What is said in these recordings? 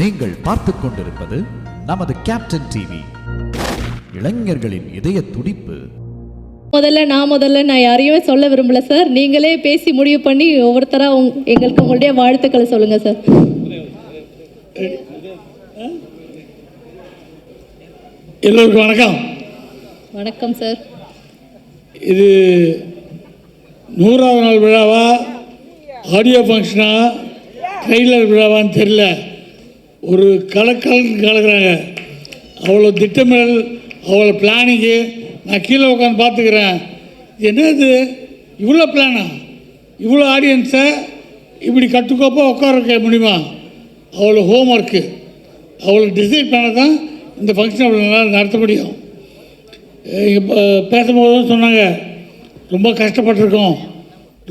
நீங்கள் பார்த்துக் கொண்டிருப்பது நமது கேப்டன் டிவி, இளைஞர்களின் இதய துடிப்பு. முதல்ல நான் யாரையுமே சொல்ல விரும்பல சார். நீங்களே பேசி முடிவு பண்ணி ஒவ்வொருத்தரா எங்களுக்கு உங்களுடைய வாழ்த்துக்களை சொல்லுங்க சார். எல்லோருக்கும் வணக்கம். வணக்கம் சார். இது 100வது நாள் விழாவா, ஆடியோ ஃபங்க்ஷனா, ட்ரெய்லர் விழாவான்னு தெரியல. ஒரு கலக்குறாங்க. அவ்வளோ திட்டமிடல், அவ்வளோ பிளானிங்கு. நான் கீழே உட்காந்து பார்த்துக்கிறேன். என்னது இவ்வளோ பிளானா? இவ்வளோ ஆடியன்ஸை இப்படி கட்டுக்கோப்பாக உட்கார வைக்க முடியுமா? அவ்வளோ ஹோம் ஒர்க்கு, அவ்வளோ டிசைட் பண்ண தான் இந்த ஃபங்க்ஷன் அவ்வளோ நல்லா நடத்த முடியும். இப்போ பேசும்போது சொன்னாங்க, ரொம்ப கஷ்டப்பட்டுருக்கோம்,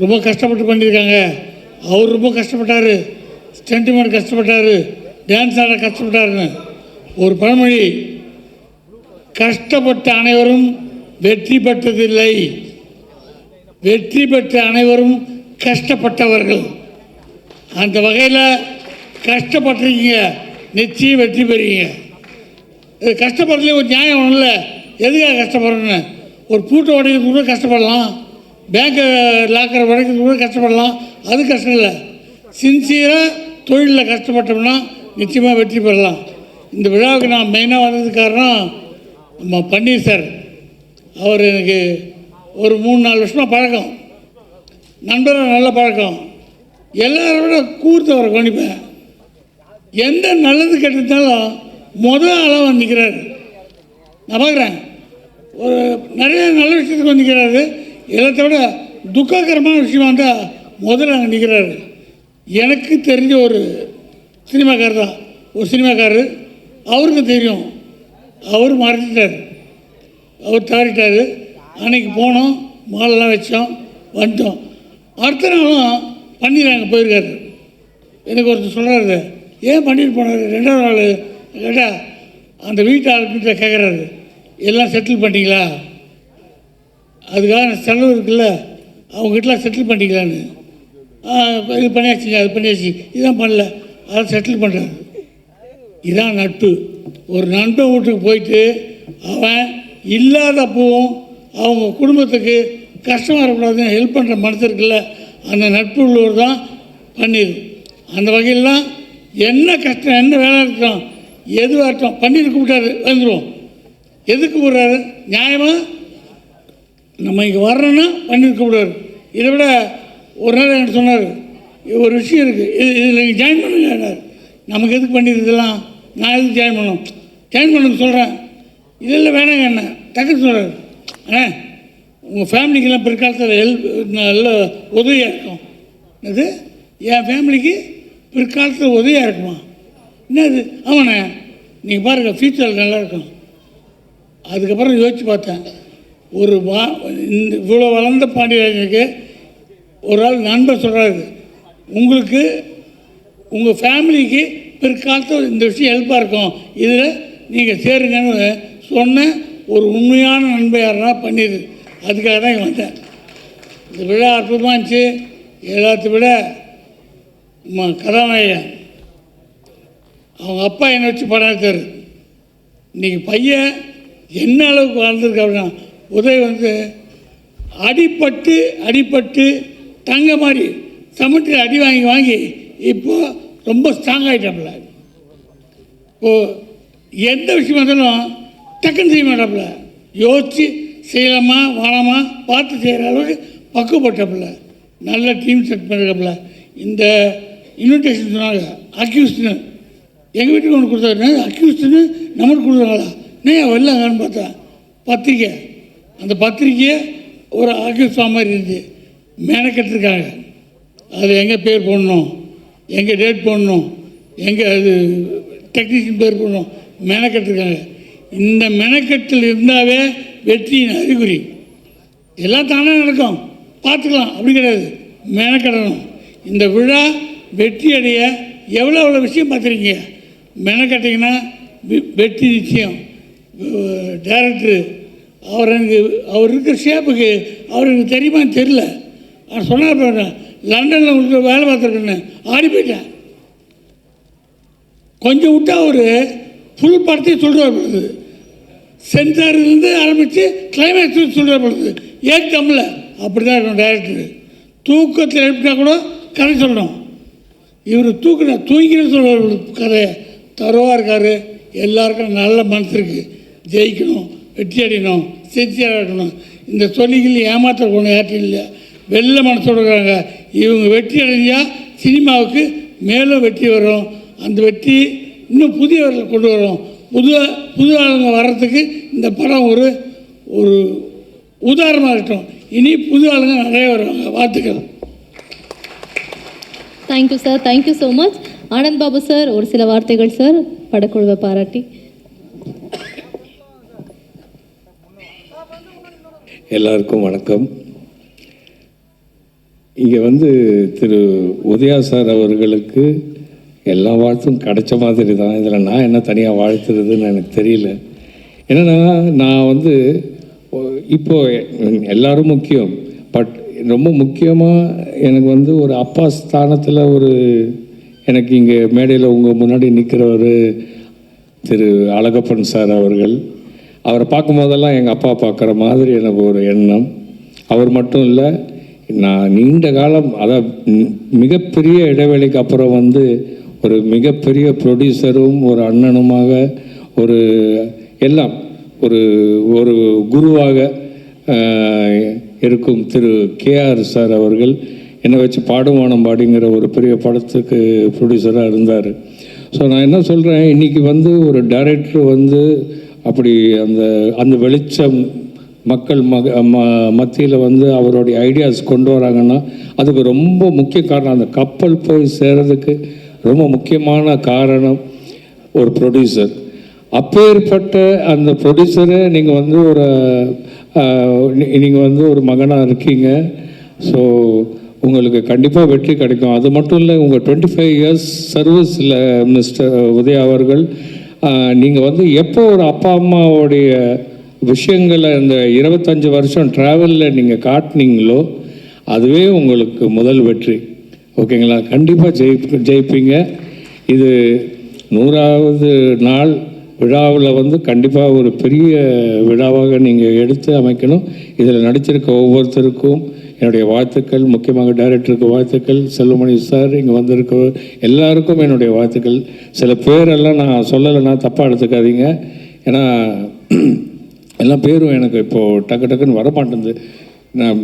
ரொம்ப கஷ்டப்பட்டு பண்ணியிருக்காங்க. அவர் ரொம்ப கஷ்டப்பட்டார், ஸ்டென்டிமெண்ட் கஷ்டப்பட்டார், டான்ஸ் ஆட கஷ்டப்பட்டாருன்னு. ஒரு பழமொழி, கஷ்டப்பட்ட அனைவரும் வெற்றி பெற்றதில்லை, வெற்றி பெற்ற அனைவரும் கஷ்டப்பட்டவர்கள். அந்த வகையில் கஷ்டப்பட்டிருக்கீங்க, நிச்சயம் வெற்றி பெறுவீங்க. இது கஷ்டப்படுறதுலேயே ஒரு நியாயம் ஒன்றும் இல்லை. எதுக்காக கஷ்டப்படுறேன்னு? ஒரு பூட்டை உடைக்கிறது கூட கஷ்டப்படலாம், பேங்கை லாக்கரை உடைக்கிறது கூட கஷ்டப்படலாம், அது கஷ்டம் இல்லை. சின்சியராக தொழிலில் கஷ்டப்பட்டோம்னா நிச்சயமாக வெற்றி பெறலாம். இந்த விழாவுக்கு நான் மெயினாக வந்ததுக்கு காரணம் நம்ம பன்னீர் சார். அவர் எனக்கு ஒரு 3-4 வருஷமாக பழக்கம், நண்பராக நல்ல பழக்கம். எல்லாரை விட கூர்த்தவரை கவனிப்பேன். எந்த நல்லது கெட்டிருந்தாலும் முதல் ஆளாக வந்து நிற்கிறாரு. நான் பார்க்குறேன், ஒரு நிறைய நல்ல விஷயத்துக்கு வந்து நிற்கிறாரு. எல்லாத்த விட துக்ககரமான விஷயமா இருந்தால் முதல்ல அங்கே நிற்கிறாரு. எனக்கு தெரிஞ்ச ஒரு சினிமாக்காரர் தான், ஒரு சினிமாக்காரர். அவருக்கு தெரியும், அவர் மறைச்சிட்டார், அவர் தவறிட்டார். அன்றைக்கி போனோம், மாலெல்லாம் வச்சோம், வந்துட்டோம். அடுத்த நாளும் பன்னீர் அங்கே போயிருக்காரு. எனக்கு ஒருத்தர் சொல்கிறாரு, ஏன் பன்னீர் போனார் 2வது நாள் கேட்டால், அந்த வீட்டு ஆளுக்கிட்ட கேட்குறாரு, எல்லாம் செட்டில் பண்ணிட்டீங்களா, அதுக்காக செலவு இருக்குல்ல, அவங்ககிட்டலாம் செட்டில் பண்ணிக்கலான்னு. இது பண்ணியாச்சுங்க, அது பண்ணியாச்சு, இதுதான் பண்ணல, அதை செட்டில் பண்ணுறாரு. இதான் நட்பு. ஒரு நண்பன் வீட்டுக்கு போயிட்டு அவன் இல்லாதப்பவும் அவங்க குடும்பத்துக்கு கஷ்டம் வரக்கூடாதுன்னு ஹெல்ப் பண்ணுற மனசுக்குள்ள அந்த நட்பு உள்ளவர் தான் பன்னீர். அந்த வகையிலாம் என்ன கஷ்டம், என்ன வேலை இருக்கட்டும், எதுவாக இருக்கட்டும், பன்னீர் கூப்பிட்டாரு வந்துடுவோம். எதுக்கு கூப்பிட்றாரு? நியாயமாக நம்ம இங்கே வர்றோன்னா பன்னீர் கூப்பிடுவார். இதை விட ஒரு நாள் எனக்கு சொன்னார், ஒரு விஷயம் இருக்குது, இதில் நீங்கள் ஜாயின் பண்ணுங்க. நமக்கு எதுக்கு பன்னீர் இதெல்லாம், நான் எதுக்கு ஜாயின் பண்ணணும், ஜாயின் பண்ணுங்க சொல்கிறேன். இதெல்லாம் வேணாங்க என்ன டக்குன்னு சொல்கிறார். ஆனால் உங்கள் ஃபேமிலிக்கெல்லாம் பிற்காலத்தில் நல்ல உதவியாக இருக்கும். என்னது, என் ஃபேமிலிக்கு பிற்காலத்தில் உதவியாக இருக்குமா? என்னது? ஆமாண்ணே, நீங்கள் பாருங்கள், ஃபியூச்சரில் நல்லாயிருக்கும். அதுக்கப்புறம் யோசித்து பார்த்தேன், இவ்வளோ வளர்ந்த பாண்டியராஜனுக்கு ஒரு ஆள் நண்பர் சொல்கிறாரு, உங்களுக்கு உங்கள் ஃபேமிலிக்கு பிற்காலத்தில் இந்த விஷயம் ஹெல்ப்பாக இருக்கும், இதில் நீங்கள் சேருங்கன்னு சொன்ன ஒரு உண்மையான நண்பர் யாருன்னா பன்னீர். அதுக்காக தான் இங்கே வந்தேன். இந்த விழா அற்புதமாக இருந்துச்சு. எல்லாத்த விட கதாநாயகன் அவங்க அப்பா என்னை வச்சு படம் எடுத்தார். இன்றைக்கி பையன் என்ன அளவுக்கு வாழ்ந்துருக்கு அப்படின்னா, உதவி வந்து அடிப்பட்டு தங்க மாதிரி சமட்டில் அடி வாங்கி இப்போது ரொம்ப ஸ்ட்ராங் ஆகிட்டாப்புல. இப்போது எந்த விஷயம் இருந்தாலும் டக்குன்னு செய்ய மாட்டாப்புல, யோசித்து செய்யலாமா வாழாமா பார்த்து செய்கிற அளவுக்கு பக்குவப்பட்டாப்புல. நல்ல டீம் செட் பண்ணிருக்காப்புல. இந்த இன்விடேஷன் சொன்னாங்க, அக்யூஸ்டுன்னு எங்கள் வீட்டுக்கு ஒன்று கொடுத்தாரு. அக்யூஸ்டுன்னு நம்மளுக்கு கொடுக்குறாங்களா, நான் வரலாங்கன்னு பார்த்தேன். பத்திரிக்கை, அந்த பத்திரிக்கையை ஒரு அக்யூஸ்ட் மாதிரி இருந்துச்சு. மெனக்கெட்டுருக்காங்க. அது எங்கே பேர் போடணும், எங்கே டேட் போடணும், எங்கே அது டெக்னீஷியன் பேர் போடணும், மெனக்கெட்டுருக்காங்க. இந்த மெனக்கெட்டில் இருந்தாவே வெற்றியின் அறிகுறி. எல்லாம் தானே நடக்கும், பார்த்துக்கலாம், அப்படி கிடையாது, மெனக்கெடணும். இந்த விழா வெற்றி அடைய எவ்வளோ விஷயம் பார்த்துருக்கீங்க. மெனக்கட்டிங்கன்னா வெற்றி நிச்சயம். டைரக்டரு அவர் இருக்கிற ஷேப்புக்கு அவருக்கு தெரியுமான்னு தெரியல. அவர் சொன்னார், லண்டனில் உங்களுக்கு வேலை பார்த்துருக்கேன்னு ஆடி போயிட்டேன். கொஞ்சம் விட்டா ஒரு ஃபுல் படத்தையும் சொல்கிறார் பொழுது, சென்சார்லேருந்து ஆரம்பித்து கிளைமேக்ஸ் சொல்கிற பொழுது ஏற்றமில்ல. அப்படி தான் இருக்கணும் டைரக்டர். தூக்கத்தில் எழுப்பினா கூட கதை சொல்லணும். இவர் தூங்கின்னு சொல்கிற கதை தருவாக இருக்கார். எல்லாருக்கும் நல்ல மனசு இருக்குது. ஜெயிக்கணும், வெற்றி அடையணும், சின்சியராக இருக்கணும். இந்த சொல்லிகள் ஏமாற்றக்கூடிய யாற்றும் இல்லை. வெள்ளை மனசோடு இருக்காங்க. இவங்க வெற்றி அடைஞ்சால் சினிமாவுக்கு மேலும் வெற்றி வரும். அந்த வெற்றி இன்னும் புதியவர்களை கொண்டு வரும். புது ஆளுங்க வர்றதுக்கு இந்த படம் ஒரு உதாரணமாக இருக்கட்டும். இனி புது ஆளுங்க நிறைய வருவாங்க. வாழ்த்துக்கள். Thank you sir, thank you so much. Anand Babu sir ஒரு சில வார்த்தைகள் சார் படக்குழுவை பாராட்டி. எல்லாருக்கும் வணக்கம். இங்கே திரு உதயா சார் அவர்களுக்கு எல்லா வாழ்த்தும் கிடைச்ச மாதிரி தான். இதில் நான் என்ன தனியாக வாழ்த்துறதுன்னு எனக்கு தெரியல. என்னென்னா நான் இப்போது எல்லோரும் முக்கியம், பட் ரொம்ப முக்கியமாக எனக்கு ஒரு அப்பா ஸ்தானத்தில் எனக்கு இங்கே மேடையில் உங்கள் முன்னாடி நிற்கிறவர் திரு அழகப்பன் சார் அவர்கள். அவரை பார்க்கும்போதெல்லாம் எங்கள் அப்பா பார்க்குற மாதிரி எனக்கு ஒரு எண்ணம். அவர் மட்டும் இல்லை, நான் நீண்ட காலம் மிகப்பெரிய இடைவெளிக்கு அப்புறம் ஒரு மிகப்பெரிய ப்ரொடியூசரும் ஒரு அண்ணனுமாக எல்லாம் ஒரு குருவாக இருக்கும் திரு கேஆர் சார் அவர்கள் என்னை வச்சு பாடுவானம் பாடிங்கிற ஒரு பெரிய படத்துக்கு ப்ரொடியூசராக இருந்தார். ஸோ நான் என்ன சொல்கிறேன், இன்றைக்கி ஒரு டைரக்டர் அப்படி அந்த வெளிச்சம் மக்கள் மத்தியில் அவருடைய ஐடியாஸ் கொண்டு வராங்கன்னா அதுக்கு ரொம்ப முக்கிய காரணம், அந்த கப்பல் போய் சேர்றதுக்கு ரொம்ப முக்கியமான காரணம் ஒரு ப்ரொடியூசர். அப்பேற்பட்ட அந்த ப்ரொடியூசரை நீங்கள் ஒரு மகனாக இருக்கீங்க. ஸோ உங்களுக்கு கண்டிப்பாக வெற்றி கிடைக்கும். அது மட்டும் இல்லை, உங்கள் 25 இயர்ஸ் சர்வீஸில் மிஸ்டர் உதயா அவர்கள் நீங்கள் எப்போ ஒரு அப்பா அம்மாவோடைய விஷயங்களை இந்த 25 வருஷம் ட்ராவலில் நீங்கள் காட்டினீங்களோ அதுவே உங்களுக்கு முதல் வெற்றி. ஓகேங்களா? கண்டிப்பாக ஜெயிப்பீங்க. இது 100வது நாள் விழாவில் கண்டிப்பாக ஒரு பெரிய விழாவாக நீங்கள் எடுத்து அமைக்கணும். இதில் நடிச்சிருக்க ஒவ்வொருத்தருக்கும் என்னுடைய வாழ்த்துக்கள். முக்கியமாக டைரக்டருக்கு வாழ்த்துக்கள். செல்வமணி சார், இங்கே வந்திருக்க எல்லாருக்கும் என்னுடைய வாழ்த்துக்கள். சில பேரெல்லாம் நான் சொல்லலைன்னா தப்பாக எடுத்துக்காதீங்க. ஏன்னா எல்லா பேரும் எனக்கு இப்போது டக்குன்னு வரமாட்டேங்குது. நான்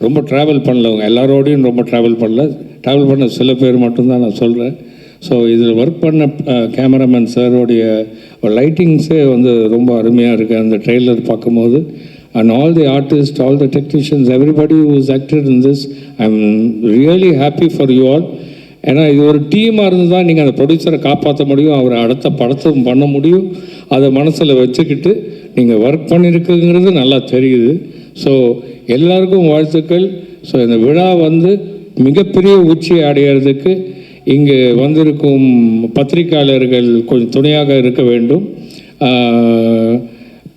ரொம்ப ட்ராவல் பண்ணலவங்க எல்லாரோடையும் ரொம்ப ட்ராவல் பண்ண சில பேர் மட்டும்தான் நான் சொல்கிறேன். ஸோ இதில் ஒர்க் பண்ண கேமராமேன் சாரோடைய லைட்டிங்ஸே ரொம்ப அருமையாக இருக்குது அந்த ட்ரெய்லர் பார்க்கும்போது. And all the artist, all the technicians, everybody who is acted in this, I am really happy for you all. ஏன்னா இது ஒரு டீமாக இருந்து தான் நீங்கள் அந்த ப்ரொடியூசரை காப்பாற்ற முடியும், அவரை அடுத்த படத்தும் பண்ண முடியும். அதை மனசில் வச்சுக்கிட்டு நீங்கள் ஒர்க் பண்ணியிருக்குங்கிறது நல்லா தெரியுது. ஸோ எல்லாருக்கும் வாழ்த்துக்கள். ஸோ இந்த விழா மிகப்பெரிய உச்சியை அடையிறதுக்கு இங்கு வந்திருக்கும் பத்திரிகையாளர்கள் கொஞ்சம் துணையாக இருக்க வேண்டும்.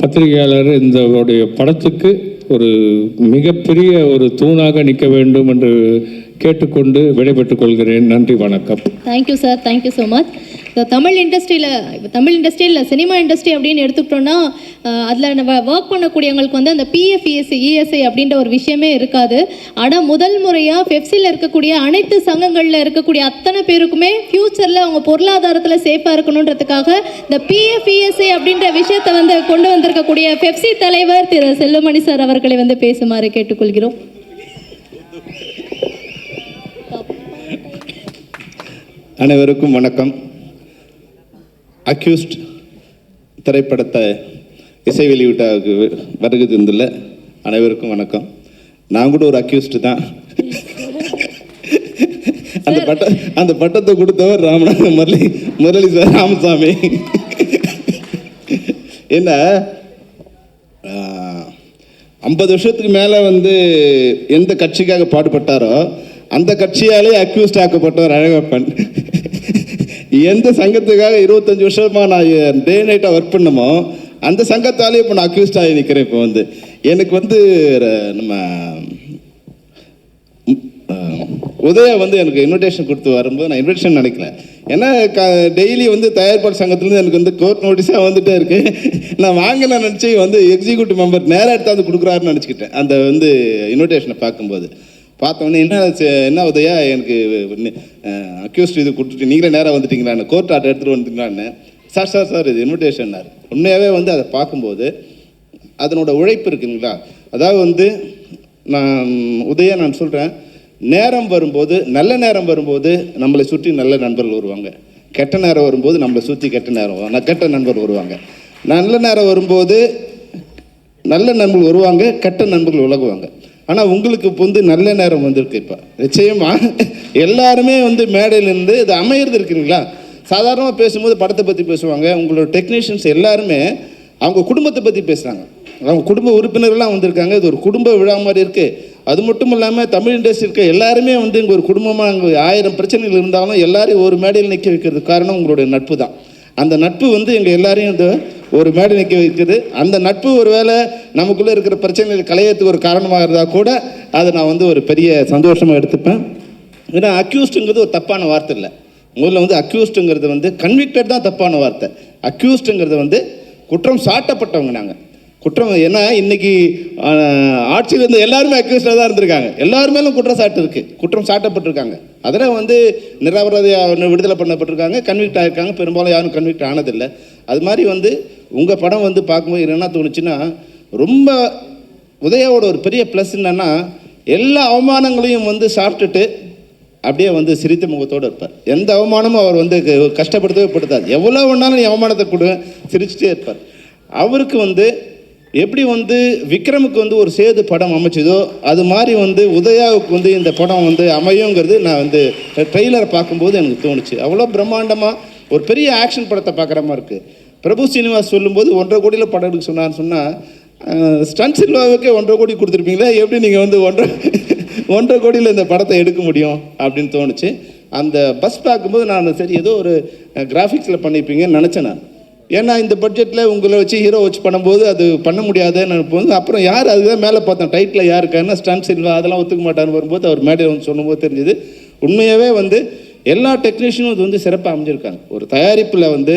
பத்திரிகையாளர் இந்த படத்துக்கு ஒரு மிகப்பெரிய ஒரு தூணாக நிற்க வேண்டும் என்று கேட்டுக்கொண்டு விடைபெற்றுக் கொள்கிறேன். நன்றி, வணக்கம். Thank you sir, thank you so much. Tamil இண்டஸ்ட்ரியில் சினிமா இண்டஸ்ட்ரி அப்படின்னு எடுத்துக்கிட்டோன்னா அதில் நம்ம ஒர்க் பண்ணக்கூடியவங்களுக்கு அந்த பிஎஃப்இஎஸ்ஐ இஎஸ்ஐ அப்படின்ற ஒரு விஷயமே இருக்காது. ஆனால் முதல் முறையாக பெப்சியில் இருக்கக்கூடிய அனைத்து சங்கங்களில் இருக்கக்கூடிய அத்தனை பேருக்குமே ஃப்யூச்சரில் அவங்க பொருளாதாரத்தில் சேஃபாக இருக்கணுன்றதுக்காக இந்த பிஎஃப்இஎஸ்ஐ அப்படின்ற விஷயத்தை கொண்டு வந்திருக்கக்கூடிய பெப்சி தலைவர் திரு செல்வமணி சார் அவர்களை பேசுமாறு கேட்டுக்கொள்கிறோம். அனைவருக்கும் வணக்கம். அக்யூஸ்ட் திரைப்படத்தை இசை வெளியீட்டாக வருகை தந்துள்ள அனைவருக்கும் வணக்கம். நான் கூட ஒரு அக்யூஸ்ட் தான். அந்த பட்டத்தை கொடுத்தவர் முரளி சார் ராமசாமி. என்ன 50 வருஷத்துக்கு மேலே எந்த கட்சிக்காக பாடுபட்டாரோ அந்த கட்சியாலே அக்யூஸ்ட் ஆக்கப்பட்டவர் அழகப்பன். எந்த சங்கத்துக்காக 25 வருஷமாக நான் டே நைட்டாக ஒர்க் பண்ணமோ அந்த சங்கத்தாலே இப்போ நான் அக்யூஸ்ட் ஆகி நிற்கிறேன். இப்போ எனக்கு நம்ம உதயா வந்து எனக்கு இன்விடேஷன் கொடுத்து வரும்போது நான் இன்விடேஷன் நினைக்கல. ஏன்னா டெய்லி வந்து தயாரிப்பாளர் சங்கத்துலேருந்து எனக்கு வந்து கோர்ட் நோட்டீஸாக வந்துகிட்டே இருக்குது. நான் வாங்கலாம் நினச்சி வந்து எக்ஸிக்யூட்டிவ் மெம்பர் நேராக எடுத்தாந்து கொடுக்குறாருன்னு நினச்சிக்கிட்டேன். அந்த வந்து இன்விடேஷனை பார்க்கும்போது பார்த்தோன்னே என்ன உதயா எனக்கு அக்யூஸ்ட் இது கொடுத்துட்டு நீங்களே நேராக வந்துட்டீங்களான்னு, கோர்ட் ஆர்டர் எடுத்துகிட்டு வந்துட்டீங்களான்னு. சார் இது இன்விடேஷன்னார். உண்மையாகவே வந்து அதை பார்க்கும்போது அதனோட உழைப்பு இருக்குங்களா. அதாவது வந்து நான் சொல்கிறேன், நேரம் வரும்போது, நல்ல நேரம் வரும்போது நம்மளை சுற்றி நல்ல நண்பர்கள் வருவாங்க. கெட்ட நேரம் வரும்போது நம்மளை சுற்றி கெட்ட நண்பர்கள் வருவாங்க. நல்ல நேரம் வரும்போது நல்ல நண்பர்கள் வருவாங்க, கெட்ட நண்பர்கள் விலகுவாங்க. ஆனால் உங்களுக்கு இப்போ வந்து நல்ல நேரம் வந்திருக்கு. இப்போ நிச்சயமாக எல்லாருமே வந்து மேடையிலேருந்து இது அமையிறது இருக்குங்களா. சாதாரணமாக பேசும்போது படத்தை பற்றி பேசுவாங்க. உங்களோட டெக்னீஷியன்ஸ் எல்லாருமே அவங்க குடும்பத்தை பற்றி பேசுகிறாங்க. அவங்க குடும்ப உறுப்பினர்கள்லாம் வந்திருக்காங்க. இது ஒரு குடும்ப விழா மாதிரி இருக்குது. அது மட்டும் இல்லாமல் தமிழ் இண்டஸ்ட்ரி இருக்க எல்லாருமே வந்து இங்கே ஒரு குடும்பமாக அங்கே 1000 பிரச்சனைகள் இருந்தாலும் எல்லாரையும் ஒரு மேடையில் நிற்க வைக்கிறது காரணம் உங்களுடைய நட்பு தான். அந்த நட்பு வந்து எங்கள் எல்லாரையும் இந்த ஒரு மேடை நிற்க வைக்கிறது. அந்த நட்பு ஒரு வேளை நமக்குள்ளே இருக்கிற பிரச்சனைகள் களையத்துக்கு ஒரு காரணமாக இருந்தால் கூட அதை நான் வந்து ஒரு பெரிய சந்தோஷமாக எடுத்துப்பேன். ஏன்னா அக்யூஸ்டுங்கிறது ஒரு தப்பான வார்த்தை இல்லை. முதல்ல வந்து அக்யூஸ்டுங்கிறது வந்து கன்விக்டட் தான் தப்பான வார்த்தை. அக்யூஸ்டுங்கிறது வந்து குற்றம் சாட்டப்பட்டவங்க. நாங்கள் குற்றம் ஏன்னா இன்றைக்கி ஆட்சியில் இருந்து எல்லாருமே அக்யூஸ்டாக தான் இருந்திருக்காங்க. எல்லாருமேலும் குற்றம் சாட்டப்பட்டிருக்காங்க. அதில் வந்து நிரபராதியாக விடுதலை பண்ணப்பட்டிருக்காங்க, கன்விக்ட் ஆகிருக்காங்க. பெரும்பாலும் யாரும் கன்விக்ட் ஆனதில்லை. அது மாதிரி வந்து உங்கள் படம் வந்து பார்க்கும்போது என்ன தோணுச்சுன்னா, ரொம்ப உதயாவோட ஒரு பெரிய ப்ளஸ் என்னென்னா எல்லா அவமானங்களையும் வந்து சாப்பிட்டுட்டு அப்படியே வந்து சிரித்த முகத்தோடு இருப்பார். எந்த அவமானமும் அவர் வந்து கஷ்டப்படுத்தவே படுத்தாது. எவ்வளோ ஒன்றாலும் நீ அவமானத்தை கொடுங்க, சிரிச்சுட்டே இருப்பார். அவருக்கு வந்து எப்படி வந்து விக்ரமுக்கு வந்து ஒரு சேது படம் அமைச்சதோ அது மாதிரி வந்து உதயாவுக்கு வந்து இந்த படம் வந்து அமையுங்கிறது நான் வந்து ட்ரெய்லரை பார்க்கும்போது எனக்கு தோணுச்சு. அவ்வளோ பிரம்மாண்டமாக ஒரு பெரிய ஆக்ஷன் படத்தை பார்க்குற மாதிரி இருக்குது. பிரபு சீனிவாஸ் சொல்லும்போது 1.5 கோடியில் படம் எடுக்க சொன்னார். ஸ்டன் சில்வாவுக்கே 1.5 கோடி கொடுத்துருப்பீங்களா, எப்படி நீங்கள் வந்து 1.5 கோடியில் இந்த படத்தை எடுக்க முடியும் அப்படின்னு தோணுச்சு. அந்த பஸ் பார்க்கும்போது நான் சரி ஏதோ ஒரு கிராஃபிக்ஸில் பண்ணியிருப்பீங்கன்னு நினச்சேன் நான். ஏன்னா இந்த பட்ஜெட்டில் உங்களை வச்சு ஹீரோ வச்சு பண்ணும்போது அது பண்ண முடியாதுன்னு நினைப்போம். அப்புறம் யார் அதுதான் மேலே பார்த்தேன் டைட்டில் யார் இருக்காருன்னா ஸ்டன் சில்வா, அதெல்லாம் ஒத்துக்க மாட்டான்னு வரும்போது அவர் மேடையில் வந்து சொல்லும்போது தெரிஞ்சுது உண்மையாகவே வந்து எல்லா டெக்னீஷியனும் இது வந்து சிறப்பாக அமைஞ்சிருக்காங்க. ஒரு தயாரிப்பில் வந்து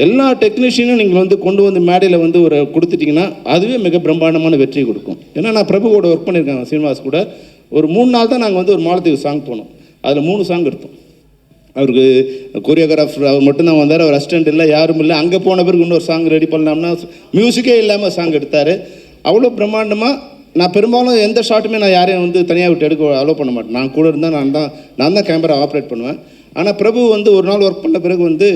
எல்லா டெக்னீஷியனும் நீங்கள் வந்து கொண்டு வந்து மேடையில் வந்து ஒரு கொடுத்துட்டிங்கன்னா அதுவே மிக பிரம்மாண்டமான வெற்றி கொடுக்கும். ஏன்னா நான் பிரபு கூட ஒர்க் பண்ணியிருக்காங்க, சீனிவாஸ் கூட. ஒரு 3 நாள் தான் நாங்கள் வந்து ஒரு மாலத்தீவு சாங் போனோம். அதில் 3 சாங் எடுத்தோம். அவருக்கு கொரியோகிராஃபர் அவர் மட்டும்தான் வந்தார், அவர் அசிஸ்டண்ட் இல்லை, யாரும் இல்லை. அங்கே போன பிறகு இன்னொரு சாங் ரெடி பண்ணலாம்னா மியூசிக்கே இல்லாமல் சாங் எடுத்தார். அவ்வளோ பிரம்மாண்டமாக. நான் பெரும்பாலும் எந்த ஷாட்டுமே நான் யாரையும் வந்து தனியாக விட்டு எடுக்க அலோவ் பண்ண மாட்டேன். நான் கூட இருந்தால் நான் தான் கேமரா ஆப்ரேட் பண்ணுவேன். ஆனால் பிரபு வந்து ஒரு நாள் ஒர்க் பண்ண பிறகு வந்து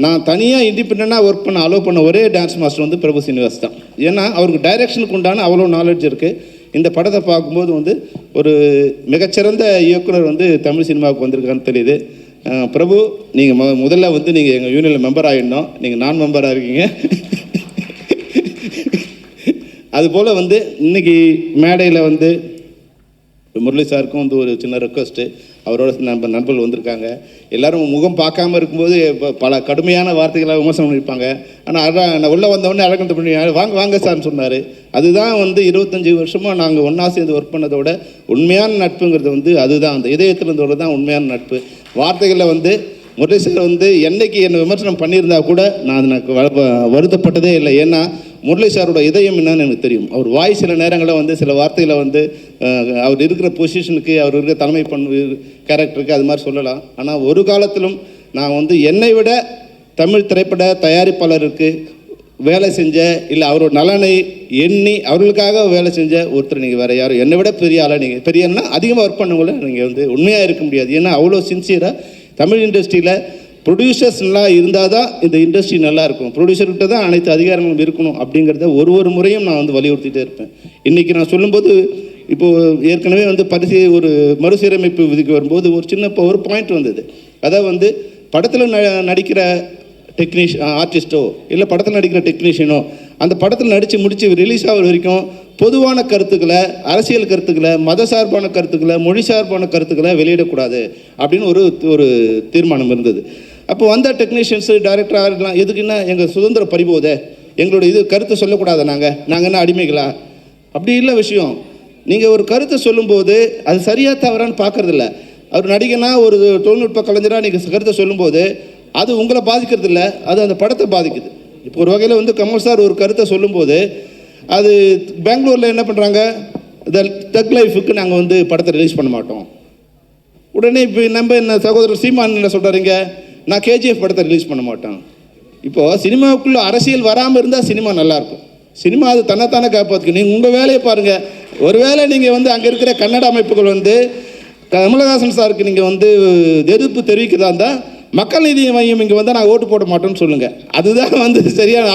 நான் தனியாக இண்டிபெண்ட்டாக ஒர்க் பண்ண அலோவ் பண்ண ஒரே டான்ஸ் மாஸ்டர் வந்து பிரபு சீனிவாஸ் தான். ஏன்னா அவருக்கு டைரக்ஷனுக்கு உண்டான அவ்வளோ நாலேஜ் இருக்குது. இந்த படத்தை பார்க்கும்போது வந்து ஒரு மிகச்சிறந்த இயக்குனர் வந்து தமிழ் சினிமாவுக்கு வந்திருக்கான்னு தெரியுது. பிரபு, நீங்கள் முதல்ல வந்து நீங்கள் எங்கள் யூனியனில் மெம்பர் ஆகிடணும். நீங்கள் நான் மெம்பராக இருக்கீங்க. அதுபோல் வந்து இன்றைக்கி மேடையில் வந்து முரளி சாருக்கும் வந்து ஒரு சின்ன ரெக்வஸ்ட்டு. அவரோட நண்பர்கள் வந்திருக்காங்க. எல்லோரும் முகம் பார்க்காம இருக்கும்போது பல கடுமையான வார்த்தைகளாக விமர்சனம் பண்ணியிருப்பாங்க. ஆனால் நான் உள்ளே வந்தவொடனே அழகந்த பண்ணி வாங்க சார்னு சொன்னார். அதுதான் வந்து 25 வருஷமாக நாங்கள் ஒன்றா சேர்ந்து ஒர்க் பண்ணதோட உண்மையான நட்புங்கிறது வந்து அதுதான், அந்த இதயத்தில் இருந்தோட தான் உண்மையான நட்பு. வார்த்தைகளில் வந்து முரளி சார் வந்து என்னைக்கு என்னை விமர்சனம் பண்ணியிருந்தா கூட நான் எனக்கு வருத்தப்பட்டதே இல்லை. ஏன்னா முரளி சாரோட இதயம் என்னன்னு எனக்கு தெரியும். அவர் வாய் சில நேரங்களில் வந்து சில வார்த்தைகளை வந்து அவர் இருக்கிற பொசிஷனுக்கு, அவர் இருக்கிற தலைமை கேரக்டருக்கு அது மாதிரி சொல்லலாம். ஆனால் ஒரு காலத்திலும் நான் வந்து என்னை விட தமிழ் திரைப்பட தயாரிப்பாளருக்கு வேலை செஞ்ச, இல்லை அவரோட நலனை எண்ணி அவர்களுக்காக வேலை செஞ்ச ஒருத்தர் நீங்கள் வேறு யாரும் என்னை விட பெரிய ஆளாக நீங்கள் பெரியன்னா அதிகமாக ஒர்க் பண்ணவங்கள நீங்கள் வந்து உண்மையாக இருக்க முடியாது. ஏன்னா அவ்வளோ சின்சியராக தமிழ் இண்டஸ்ட்ரியில் ப்ரொடியூசர்ஸ் நல்லா இருந்தால் தான் இந்த இண்டஸ்ட்ரி நல்லாயிருக்கும். ப்ரொடியூசர்கிட்ட தான் அனைத்து அதிகாரங்களும் இருக்கணும் அப்படிங்கிறத ஒரு முறையும் நான் வந்து வலியுறுத்திகிட்டே இருப்பேன். இன்றைக்கி நான் சொல்லும்போது இப்போது ஏற்கனவே வந்து ஒரு மறுசீரமைப்பு விதிக்கு வரும்போது ஒரு பாயிண்ட் வந்தது. அதாவது வந்து படத்தில் நடிக்கிற ஆர்டிஸ்ட்டோ இல்லை படத்தில் நடிக்கிற டெக்னீஷியனோ அந்த படத்தில் நடித்து முடித்து ரிலீஸ் ஆகிற வரைக்கும் பொதுவான கருத்துக்களை, அரசியல் கருத்துக்களை, மத சார்பான கருத்துக்களை, மொழி சார்பான கருத்துக்களை வெளியிடக்கூடாது அப்படின்னு ஒரு தீர்மானம் இருந்தது. அப்போ வந்த டெக்னீஷியன்ஸு, டைரக்டராக இருக்கலாம், எதுக்குன்னா எங்கள் சுதந்திரம் பறிபோதே, எங்களோட கருத்தை சொல்லக்கூடாது, நாங்கள் என்ன அடிமைகளா? அப்படி இல்லை விஷயம். நீங்கள் ஒரு கருத்தை சொல்லும்போது அது சரியாக தவறான்னு பார்க்குறதில்ல. அவர் நடிகனா ஒரு தொழில்நுட்ப கலைஞராக நீங்கள் கருத்தை சொல்லும்போது அது உங்களை பாதிக்கிறது இல்லை, அது அந்த படத்தை பாதிக்குது. இப்போ ஒரு வகையில் வந்து கமல் சார் ஒரு கருத்தை சொல்லும்போது அது பெங்களூரில் என்ன பண்ணுறாங்க, தக் லைஃபுக்கு நாங்கள் வந்து படத்தை ரிலீஸ் பண்ண மாட்டோம். உடனே இப்போ நம்ம என்ன சகோதரர் சீமான் என்ன சொல்கிறாருங்க, நான் கேஜிஎஃப் படத்தை ரிலீஸ் பண்ண மாட்டேன். இப்போது சினிமாவுக்குள்ளே அரசியல் வராமல் இருந்தால் சினிமா நல்லாயிருக்கும். சினிமா அது தன்னைத்தானே காப்பாற்றுக்கு. நீங்கள் உங்கள் வேலையை பாருங்கள். ஒருவேளை நீங்கள் வந்து அங்கே இருக்கிற கன்னட அமைப்புகள் வந்து கமலஹாசன் சாருக்கு நீங்கள் வந்து எதிர்ப்பு தெரிவிக்கிறதா இருந்தால் மக்கள் நீதி மையம் இங்கே வந்து நான் ஓட்டு போட மாட்டோம்னு சொல்லுங்கள். அதுதான் வந்து சரியான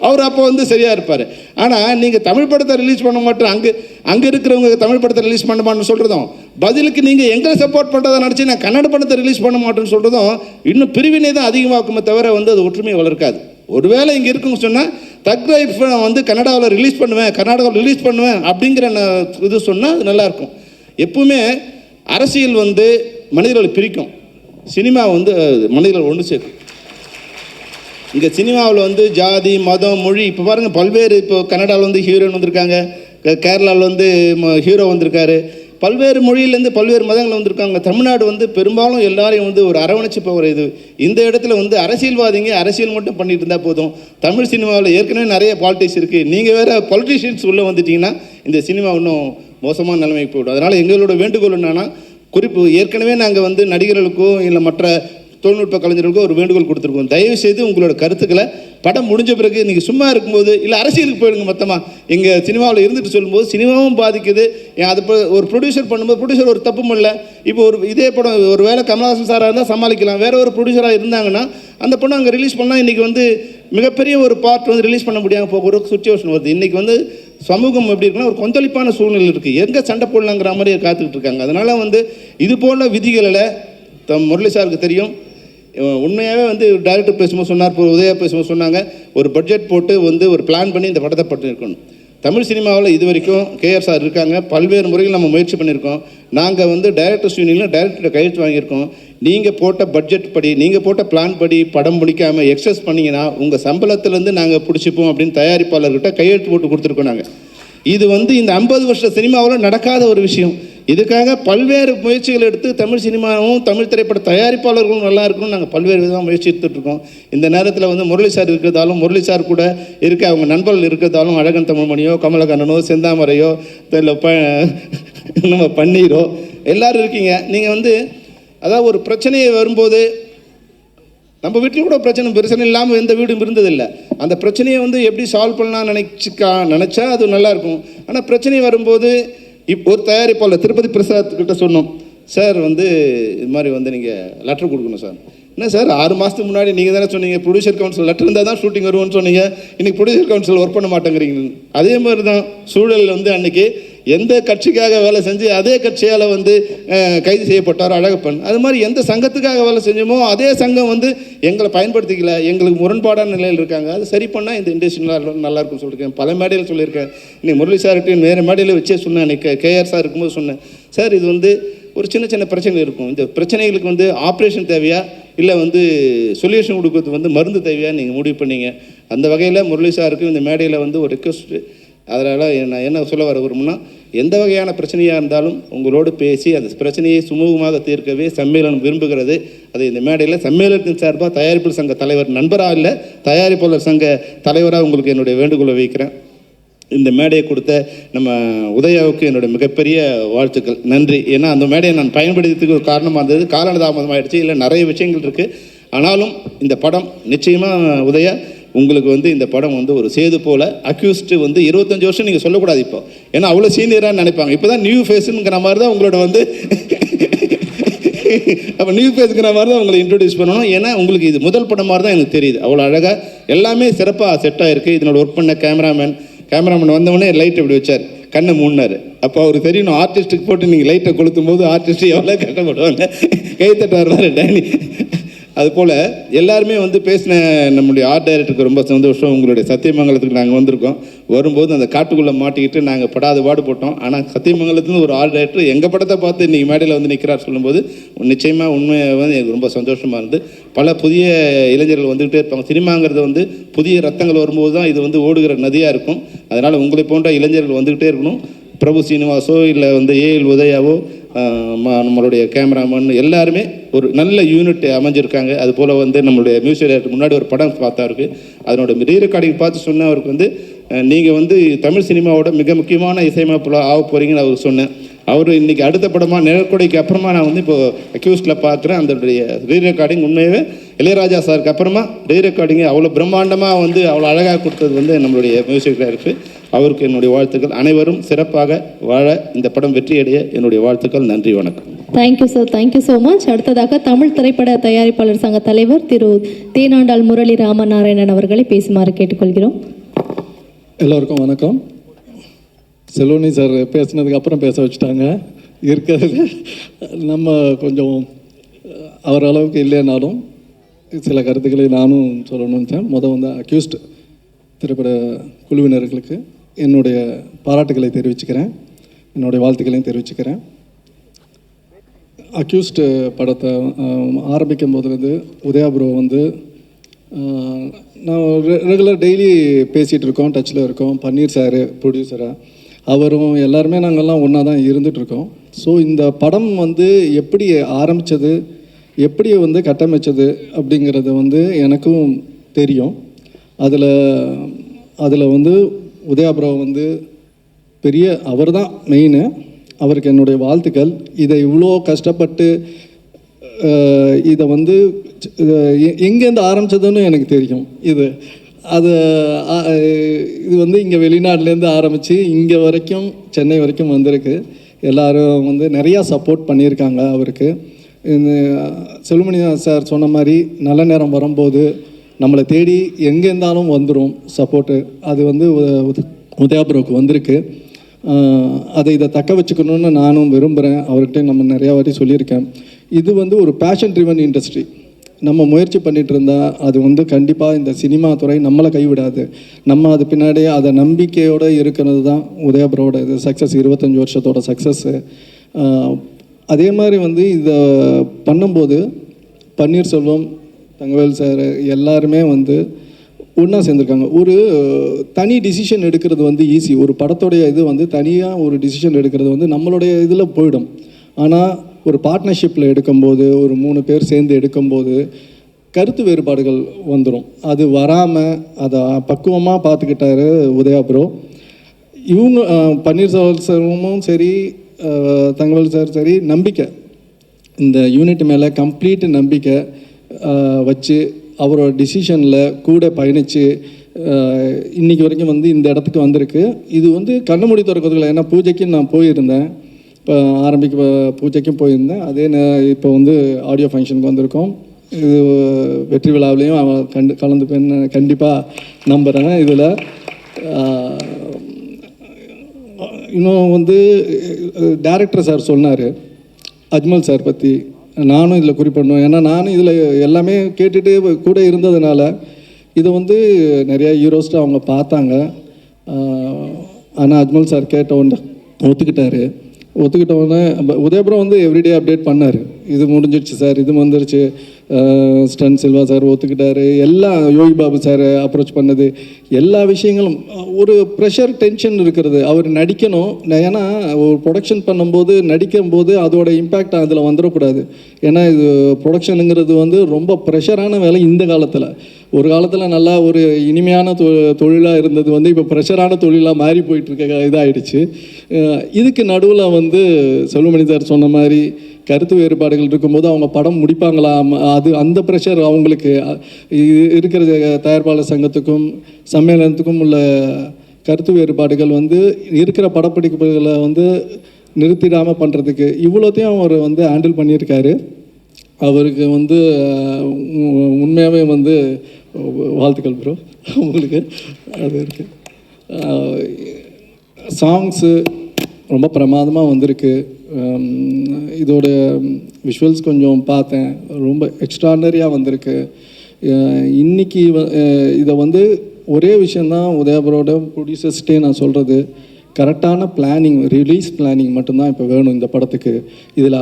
அவர் அப்போ வந்து சரியாக இருப்பார். ஆனால் நீங்கள் தமிழ் படத்தை ரிலீஸ் பண்ண மாட்டோம், அங்கே இருக்கிறவங்க தமிழ் படத்தை ரிலீஸ் பண்ண மாட்டோம்னு சொல்கிறதும், பதிலுக்கு நீங்கள் எங்களை சப்போர்ட் பண்ணுறதை நினச்சி நான் கன்னட படத்தை ரிலீஸ் பண்ண மாட்டேன்னு சொல்கிறதும் இன்னும் பிரிவினை தான் அதிகமாக்குமே தவிர வந்து அது ஒற்றுமையை வளர்க்காது. ஒருவேளை இங்கே இருக்குன்னு சொன்னால் தக் லைஃப் வந்து கன்னடாவில் ரிலீஸ் பண்ணுவேன், கர்நாடகாவில் ரிலீஸ் பண்ணுவேன் அப்படிங்கிற இது சொன்னால் அது நல்லாயிருக்கும். எப்பவுமே அரசியல் வந்து மனிதர்களை பிரிக்கும், சினிமா வந்து மனிதர்கள் ஒன்று சேர்க்கும். இங்கே சினிமாவில் வந்து ஜாதி மதம் மொழி இப்போ பாருங்கள் பல்வேறு, இப்போ கன்னடாவில் வந்து ஹீரோயின் வந்திருக்காங்க, கேரளாவில் வந்து ஹீரோ வந்திருக்காரு, பல்வேறு மொழியிலேருந்து பல்வேறு மதங்கள் வந்திருக்காங்க. தமிழ்நாடு வந்து பெரும்பாலும் எல்லாரையும் வந்து ஒரு அரவணைச்சு போகிற இது. இந்த இடத்துல வந்து அரசியல்வாதிங்க அரசியல் மட்டும் பண்ணிட்டு இருந்தால் போதும். தமிழ் சினிமாவில் ஏற்கனவே நிறைய பாலிடிக்ஸ் இருக்குது, நீங்கள் வேறு பொலிட்டிஷியன்ஸ் உள்ளே வந்துட்டிங்கன்னா இந்த சினிமா இன்னும் மோசமான நிலைமைக்கு போய்டும். அதனால் எங்களோட வேண்டுகோள் என்னன்னா, குறிப்பு ஏற்கனவே நாங்கள் வந்து நடிகர்களுக்கோ இல்லை மற்ற தொழில்நுட்ப கலைஞர்களுக்கோ ஒரு வேண்டுகோள் கொடுத்துருக்கோம். தயவுசெய்து உங்களோட கருத்துக்களை படம் முடிஞ்ச பிறகு நீங்கள் சும்மா இருக்கும்போது இல்லை அரசியலுக்கு போயிடுங்க. மொத்தமாக எங்கள் சினிமாவில் இருந்துட்டு சொல்லும்போது சினிமாவும் பாதிக்குது. அது இப்போ ஒரு ப்ரொடியூசர் பண்ணும்போது ப்ரொடியூசர் ஒரு தப்பும் இல்லை. இப்போ ஒரு இதே படம் ஒரு வேளை கமலஹாசன் சாராக இருந்தால் சமாளிக்கலாம், வேறு ஒரு ப்ரொடியூசராக இருந்தாங்கன்னா அந்த படம் அங்கே ரிலீஸ் பண்ணால் இன்றைக்கி வந்து மிகப்பெரிய ஒரு பார்ட் வந்து ரிலீஸ் பண்ண முடியாமல் போகிற ஒரு சுச்சுவேஷன் வருது. இன்றைக்கி வந்து சமூகம் எப்படி இருக்குன்னா ஒரு கொந்தளிப்பான சூழ்நிலை இருக்குது, எங்கே சண்டை போடலாங்கிற மாதிரி காத்துக்கிட்டு இருக்காங்க. அதனால் வந்து இது போல விதிகளில் முரளி சாருக்கு தெரியும். உண்மையாகவே வந்து டைரக்டர் பேசும்போது சொன்னார், உதயா பேசும்போது சொன்னாங்க, ஒரு பட்ஜெட் போட்டு வந்து ஒரு பிளான் பண்ணி இந்த படத்தை பண்ணியிருக்கணும். தமிழ் சினிமாவில் இது வரைக்கும் கேஆர் சார் இருக்காங்க, பல்வேறு முறையில் நம்ம முயற்சி பண்ணியிருக்கோம். நாங்கள் வந்து டைரக்டர்ஸ் யூனியனில் டைரக்டர் கையெழுத்து வாங்கியிருக்கோம். நீங்கள் போட்ட பட்ஜெட் படி, நீங்கள் போட்ட பிளான் படி படம் முடிக்காமல் எக்ஸஸ் பண்ணிங்கன்னா உங்கள் சம்பளத்துலேருந்து நாங்கள் பிடிச்சிப்போம் அப்படின்னு தயாரிப்பாளர்கிட்ட கையெழுத்து போட்டு கொடுத்துருக்கோம். நாங்கள் இது வந்து இந்த 50 வருஷ சினிமாவில் நடக்காத ஒரு விஷயம். இதுக்காக பல்வேறு முயற்சிகள் எடுத்து தமிழ் சினிமாவும் தமிழ் திரைப்பட தயாரிப்பாளர்களும் நல்லா இருக்கணும்னு நாங்கள் பல்வேறு விதமாக முயற்சி எடுத்துகிட்ருக்கோம். இந்த நேரத்தில் வந்து முரளி சார் இருக்கிறதாலும், முரளி சார் கூட இருக்க அவங்க நண்பர்கள் இருக்கிறதாலும், அழகன் தமிழ்மணியோ கமலக்கண்ணனோ செந்தாமரையோ இல்லை நம்ம பன்னீரோ எல்லோரும் இருக்கீங்க. நீங்கள் வந்து அதாவது ஒரு பிரச்சனையை வரும்போது நம்ம வீட்டில் கூட பிரச்சனை இல்லாமல் எந்த வீடும் இருந்ததில்லை. அந்த பிரச்சனையை வந்து எப்படி சால்வ் பண்ணலாம் நினச்சா அது நல்லாயிருக்கும். ஆனால் பிரச்சனை வரும்போது இப்போ ஒரு தயாரிப்பாளர் திருப்பதி பிரசாத் கிட்ட சொன்னோம், சார் வந்து இது மாதிரி வந்து நீங்கள் லெட்டர் கொடுக்கணும் சார். என்ன சார் 6 மாதத்துக்கு முன்னாடி நீங்கள் தானே சொன்னீங்க ப்ரொடியூசர் கவுன்சில் லெட்டர் இருந்தால் தான் ஷூட்டிங் வருவோன்னு சொன்னீங்க, இன்றைக்கி ப்ரொடியூசர் கவுன்சில் ஒர்க் பண்ண மாட்டேங்கிறீங்க. அதே மாதிரி தான் சூழல் வந்து அன்றைக்கி எந்த கட்சிக்காக வேலை செஞ்சு அதே கட்சியால் வந்து கைது செய்யப்பட்டாரோ அழகப்பன், அது மாதிரி எந்த சங்கத்துக்காக வேலை செஞ்சோமோ அதே சங்கம் வந்து எங்களை பயன்படுத்திக்கல, எங்களுக்கு முரண்பாடான நிலையில் இருக்காங்க. அது சரி பண்ணால் இந்த இண்டஸ்ட்ரி நல்லா இருக்கும்னு சொல்லியிருக்கேன். பல மேடையில் சொல்லியிருக்கேன். இன்னைக்கு முரளி சார்கிட்டையும் வேறு மேடையில் வச்சே சொன்னேன். அன்றைக்கி கேஆர் சார் இருக்கும்போது சொன்னேன், சார் இது வந்து ஒரு சின்ன சின்ன பிரச்சனைகள் இருக்கும், இந்த பிரச்சனைகளுக்கு வந்து ஆப்ரேஷன் தேவையா இல்லை வந்து சொல்யூஷன் கொடுக்கறது வந்து மருந்து தேவையா நீங்கள் முடிவு பண்ணீங்க. அந்த வகையில் முரளி சாருக்கு இந்த மேடையில் வந்து ஒரு ரெக்வஸ்ட்டு. அதனால் நான் என்ன சொல்ல வர விரும்புனா, எந்த வகையான பிரச்சனையாக இருந்தாலும் உங்களோடு பேசி அந்த பிரச்சனையை சுமூகமாக தீர்க்கவே சம்மேளனம் விரும்புகிறது. அது இந்த மேடையில் சம்மேளனத்தின் சார்பாக தயாரிப்பாளர் சங்க தலைவர், நண்பராக இல்லை தயாரிப்பாளர் சங்க தலைவராக உங்களுக்கு என்னுடைய வேண்டுகோளை வைக்கிறேன். இந்த மேடையை கொடுத்த நம்ம உதயாவுக்கு என்னுடைய மிகப்பெரிய வாழ்த்துக்கள், நன்றி. ஏன்னா அந்த மேடையை நான் பயன்படுத்துறதுக்கு ஒரு காரணமாக இருந்தது, காலதாமதமாகிடுச்சு, இல்லை நிறைய விஷயங்கள் இருக்குது. ஆனாலும் இந்த படம் நிச்சயமாக உதயா உங்களுக்கு வந்து இந்த படம் வந்து ஒரு சேது போல் அக்யூஸ்டு வந்து 25 வருஷம் நீங்கள் சொல்லக்கூடாது இப்போ, ஏன்னா அவ்வளோ சீனியராக நினைப்பாங்க. இப்போ தான் நியூ ஃபேஸுங்கிற மாதிரி தான் உங்களோட வந்து அப்போ நியூ ஃபேஸுங்கிற மாதிரி தான் உங்களை இன்ட்ரடியூஸ் பண்ணணும். ஏன்னா உங்களுக்கு இது முதல் படம் மாதிரி தான் எனக்கு தெரியுது. அவ்வளோ அழகாக எல்லாமே சிறப்பாக செட் ஆகிருக்கு. இதனோட ஒர்க் பண்ண கேமராமேன் வந்தவொடனே லைட் இப்படி வச்சார், கண்ணை மூடினார். அப்போ அவருக்கு தெரியணும் ஆர்டிஸ்ட்டுக்கு போட்டு நீங்கள் லைட்டை கொளுத்தும் போது ஆர்டிஸ்ட் எவ்வளோ கஷ்டப்படுவாங்க. கைத்தட்டார் வர டேனி. அதுபோல் எல்லாருமே வந்து பேசின நம்முடைய ஆர்ட் டைரக்டருக்கு ரொம்ப சந்தோஷம். உங்களுடைய சத்தியமங்கலத்துக்கு நாங்கள் வந்திருக்கோம். வரும்போது அந்த காட்டுக்குள்ளே மாட்டிக்கிட்டு நாங்கள் படாத பாடு போட்டோம். ஆனால் சத்தியமங்கலத்துலேருந்து ஒரு ஆர்ட் டைரக்டர் எங்கள் படத்தை பார்த்து இன்றைக்கி மேடையில் வந்து நிற்கிறார் சொல்லும்போது நிச்சயமாக உண்மையாக வந்து எனக்கு ரொம்ப சந்தோஷமாக இருந்து. பல புதிய இளைஞர்கள் வந்துக்கிட்டே இருப்பாங்க. சினிமாங்கிறது வந்து புதிய ரத்தங்கள் வரும்போது தான் இது வந்து ஓடுகிற நதியாக இருக்கும். அதனால் உங்களை போன்ற இளைஞர்கள் வந்துக்கிட்டே இருக்கணும். பிரபு சீனிவாசோ இல்லை வந்து ஏஎல் உதயாவோ நம்மளுடைய கேமராமேன் எல்லாருமே ஒரு நல்ல யூனிட் அமைஞ்சிருக்காங்க. அதுபோல் வந்து நம்மளுடைய மியூசிக் டைரக்டர் முன்னாடி ஒரு படம் பார்த்தா இருக்குது, அதனோட ரீ ரெக்கார்டிங் பார்த்து சொன்ன அவருக்கு வந்து நீங்கள் வந்து தமிழ் சினிமாவோட மிக முக்கியமான இசையமைப்பாளர் ஆக போகிறீங்கன்னு அவர் சொன்னேன். அவர் இன்றைக்கி அடுத்த படமாக நிழற்கொடைக்கு அப்புறமா நான் வந்து இப்போ அக்யூஸ்டில் பார்க்குறேன். அதனுடைய ரீ ரெக்கார்டிங் உண்மையாகவே இளையராஜா சாருக்கு அப்புறமா ரீ ரெக்கார்டிங்கை அவ்வளோ பிரம்மாண்டமாக வந்து அவ்வளோ அழகாக கொடுத்தது வந்து நம்மளுடைய மியூசிக் டைரக்டர். அவருக்கு என்னுடைய வாழ்த்துக்கள். அனைவரும் சிறப்பாக வாழ, இந்த படம் வெற்றியடைய என்னுடைய வாழ்த்துக்கள். நன்றி, வணக்கம். Thank you sir, thank you so much. அடுத்ததாக தமிழ் திரைப்பட தயாரிப்பாளர் சங்க தலைவர் திரு தேனாண்டாள் முரளி ராமநாராயணன் அவர்களை பேசுமாறு கேட்டுக்கொள்கிறோம். எல்லோருக்கும் வணக்கம். செல்வனி சார் பேசினதுக்கு அப்புறம் பேச வச்சுட்டாங்க. இருக்கிறது நம்ம கொஞ்சம் அவர் அளவுக்கு இல்லைனாலும் சில கருத்துக்களை நானும் சொல்லணும்னு வந்து அக்யூஸ்ட் திரைப்பட குழுவினர்களுக்கு என்னுடைய பாராட்டுகளை தெரிவிச்சுக்கிறேன், என்னுடைய வாழ்த்துக்களையும் தெரிவிச்சுக்கிறேன். அக்யூஸ்ட் படத்தை ஆரம்பிக்கும் போதுலேருந்து உதயா ப்ரோ வந்து நான் ரெகுலர் டெய்லி பேசிகிட்டு இருக்கோம், டச்சில் இருக்கோம். பன்னீர் சார் ப்ரொடியூசராக, அவரும் எல்லாருமே நாங்கள்லாம் ஒன்றா தான் இருந்துகிட்ருக்கோம். ஸோ இந்த படம் வந்து எப்படி ஆரம்பித்தது, எப்படி வந்து கட்டமைச்சது அப்படிங்கிறது வந்து எனக்கும் தெரியும். அதில் வந்து உதயா ப்ரோ வந்து பெரிய அவர் தான் மெயினு. அவருக்கு என்னுடைய வாழ்த்துக்கள். இதை இவ்வளோ கஷ்டப்பட்டு இதை வந்து எங்கேருந்து ஆரம்பித்ததுன்னு எனக்கு தெரியும். இது வந்து இங்கே வெளிநாட்டிலேருந்து ஆரம்பித்து இங்கே வரைக்கும் சென்னை வரைக்கும் வந்திருக்கு. எல்லோரும் வந்து நிறையா சப்போர்ட் பண்ணியிருக்காங்க அவருக்கு. இந்த செல்வமணி சார் சொன்ன மாதிரி நல்ல நேரம் வரும்போது நம்மளை தேடி எங்கே இருந்தாலும் வந்துடும் சப்போர்ட்டு. அது வந்து உதயா ப்ரோக்கு வந்திருக்கு. இதை தக்க வச்சுக்கணுன்னு நானும் விரும்புகிறேன். அவர்கிட்ட நம்ம நிறையா வாட்டி சொல்லியிருக்கேன். இது வந்து ஒரு பேஷன் ட்ரிவன் இண்டஸ்ட்ரி. நம்ம முயற்சி பண்ணிகிட்டு இருந்தால் அது வந்து கண்டிப்பாக இந்த சினிமா துறை நம்மளை கைவிடாது. நம்ம அது பின்னாடியே அதை நம்பிக்கையோடு இருக்கிறது தான் உதயா ப்ரோட இது சக்ஸஸ், 25 வருஷத்தோட சக்ஸஸ்ஸு. அதே மாதிரி வந்து இதை பண்ணும்போது பன்னீர்செல்வம், தங்கவேல் சார் எல்லாருமே வந்து ஒன்றா சேர்ந்துருக்காங்க. ஒரு தனி டிசிஷன் எடுக்கிறது வந்து ஈஸி. ஒரு படத்தோடைய இது வந்து தனியாக ஒரு டிசிஷன் எடுக்கிறது வந்து நம்மளுடைய இதில் போயிடும். ஆனால் ஒரு பார்ட்னர்ஷிப்பில் எடுக்கும்போது, ஒரு 3 பேர் சேர்ந்து எடுக்கும்போது கருத்து வேறுபாடுகள் வந்துடும். அது வராமல் அதை பக்குவமாக பார்த்துக்கிட்டாரு உதயா ப்ரோ. இவங்க பன்னீர்செல்வமும் சரி, தங்கவேல் சார் சரி, நம்பிக்கை, இந்த யூனிட் மேலே கம்ப்ளீட் நம்பிக்கை வச்சு அவரோட டிசிஷனில் கூட பயணித்து இன்றைக்கி வரைக்கும் வந்து இந்த இடத்துக்கு வந்திருக்கு. இது வந்து கண்ணு மூடி திறக்கிறதுல, ஏன்னா பூஜைக்கு நான் போயிருந்தேன், இப்போ ஆரம்பிக்க பூஜைக்கும் போயிருந்தேன். அதே இப்போ வந்து ஆடியோ ஃபங்க்ஷனுக்கு வந்திருக்கோம். இது வெற்றி விழாவிலையும் கலந்துப்பேன்னு கண்டிப்பாக நம்புகிறேன். இதில் இன்னும் வந்து டைரக்டர் சார் சொன்னார் அஜ்மல் சார் பற்றி. நானும் இதில் குறிப்பிடணும், ஏன்னா நானும் இதில் எல்லாமே கேட்டுட்டு கூட இருந்ததுனால இதை வந்து நிறையா ஹீரோஸ்ட்டு அவங்க பார்த்தாங்க. ஆனால் அஜ்மல் சார் கேட்ட உடனே ஒத்துக்கிட்டவுடனே உதயபுரம் வந்து எவ்ரிடே அப்டேட் பண்ணார். இது முடிஞ்சிடுச்சு சார், இது வந்துருச்சு. ஸ்டன் சில்வா சார் ஒத்துக்கிட்டாரு. எல்லாம் யோகி பாபு சார் அப்ரோச் பண்ணது, எல்லா விஷயங்களும் ஒரு ப்ரெஷர் டென்ஷன் இருக்கிறது. அவர் நடிக்கணும், ஏன்னா ஒரு ப்ரொடக்ஷன் பண்ணும்போது நடிக்கும்போது அதோட இம்பேக்ட் அதில் வந்துடக்கூடாது. ஏன்னா இது ப்ரொடக்ஷனுங்கிறது வந்து ரொம்ப ப்ரெஷரான வேலை இந்த காலத்தில். ஒரு காலத்தில் நல்லா ஒரு இனிமையான தொழிலாக இருந்தது வந்து இப்போ ப்ரெஷரான தொழிலாக மாறி போயிட்டுருக்க இதாகிடுச்சு. இதுக்கு நடுவில் வந்து செல்வமணி சார் சொன்ன மாதிரி கருத்து வேறுபாடுகள் இருக்கும்போது அவங்க படம் முடிப்பாங்களா, அது அந்த ப்ரெஷர் அவங்களுக்கு இருக்கிற தயாரிப்பாளர் சங்கத்துக்கும் சம்மேளனத்துக்கும் உள்ள கருத்து வேறுபாடுகள் வந்து இருக்கிற படப்பிடிப்புகளை வந்து நிறுத்திடாமல் பண்ணுறதுக்கு இவ்வளோத்தையும் அவர் வந்து ஹேண்டில் பண்ணியிருக்காரு. அவருக்கு வந்து உண்மையாகவே வந்து வாழ்த்துக்கள் ப்ரோ உங்களுக்கு. அது இருக்குது. சாங்ஸு ரொம்ப பிரமாதமாக வந்திருக்கு. இதோட விஷுவல்ஸ் கொஞ்சம் பார்த்தேன், ரொம்ப எக்ஸ்ட்ரானரியாக வந்திருக்கு. இன்றைக்கி இதை வந்து ஒரே விஷயந்தான் உதயபுரோட ப்ரொடியூசர்ஸ்டே நான் சொல்கிறது, கரெக்டான பிளானிங், ரிலீஸ் பிளானிங் மட்டும்தான் இப்போ வேணும் இந்த படத்துக்கு. இதில்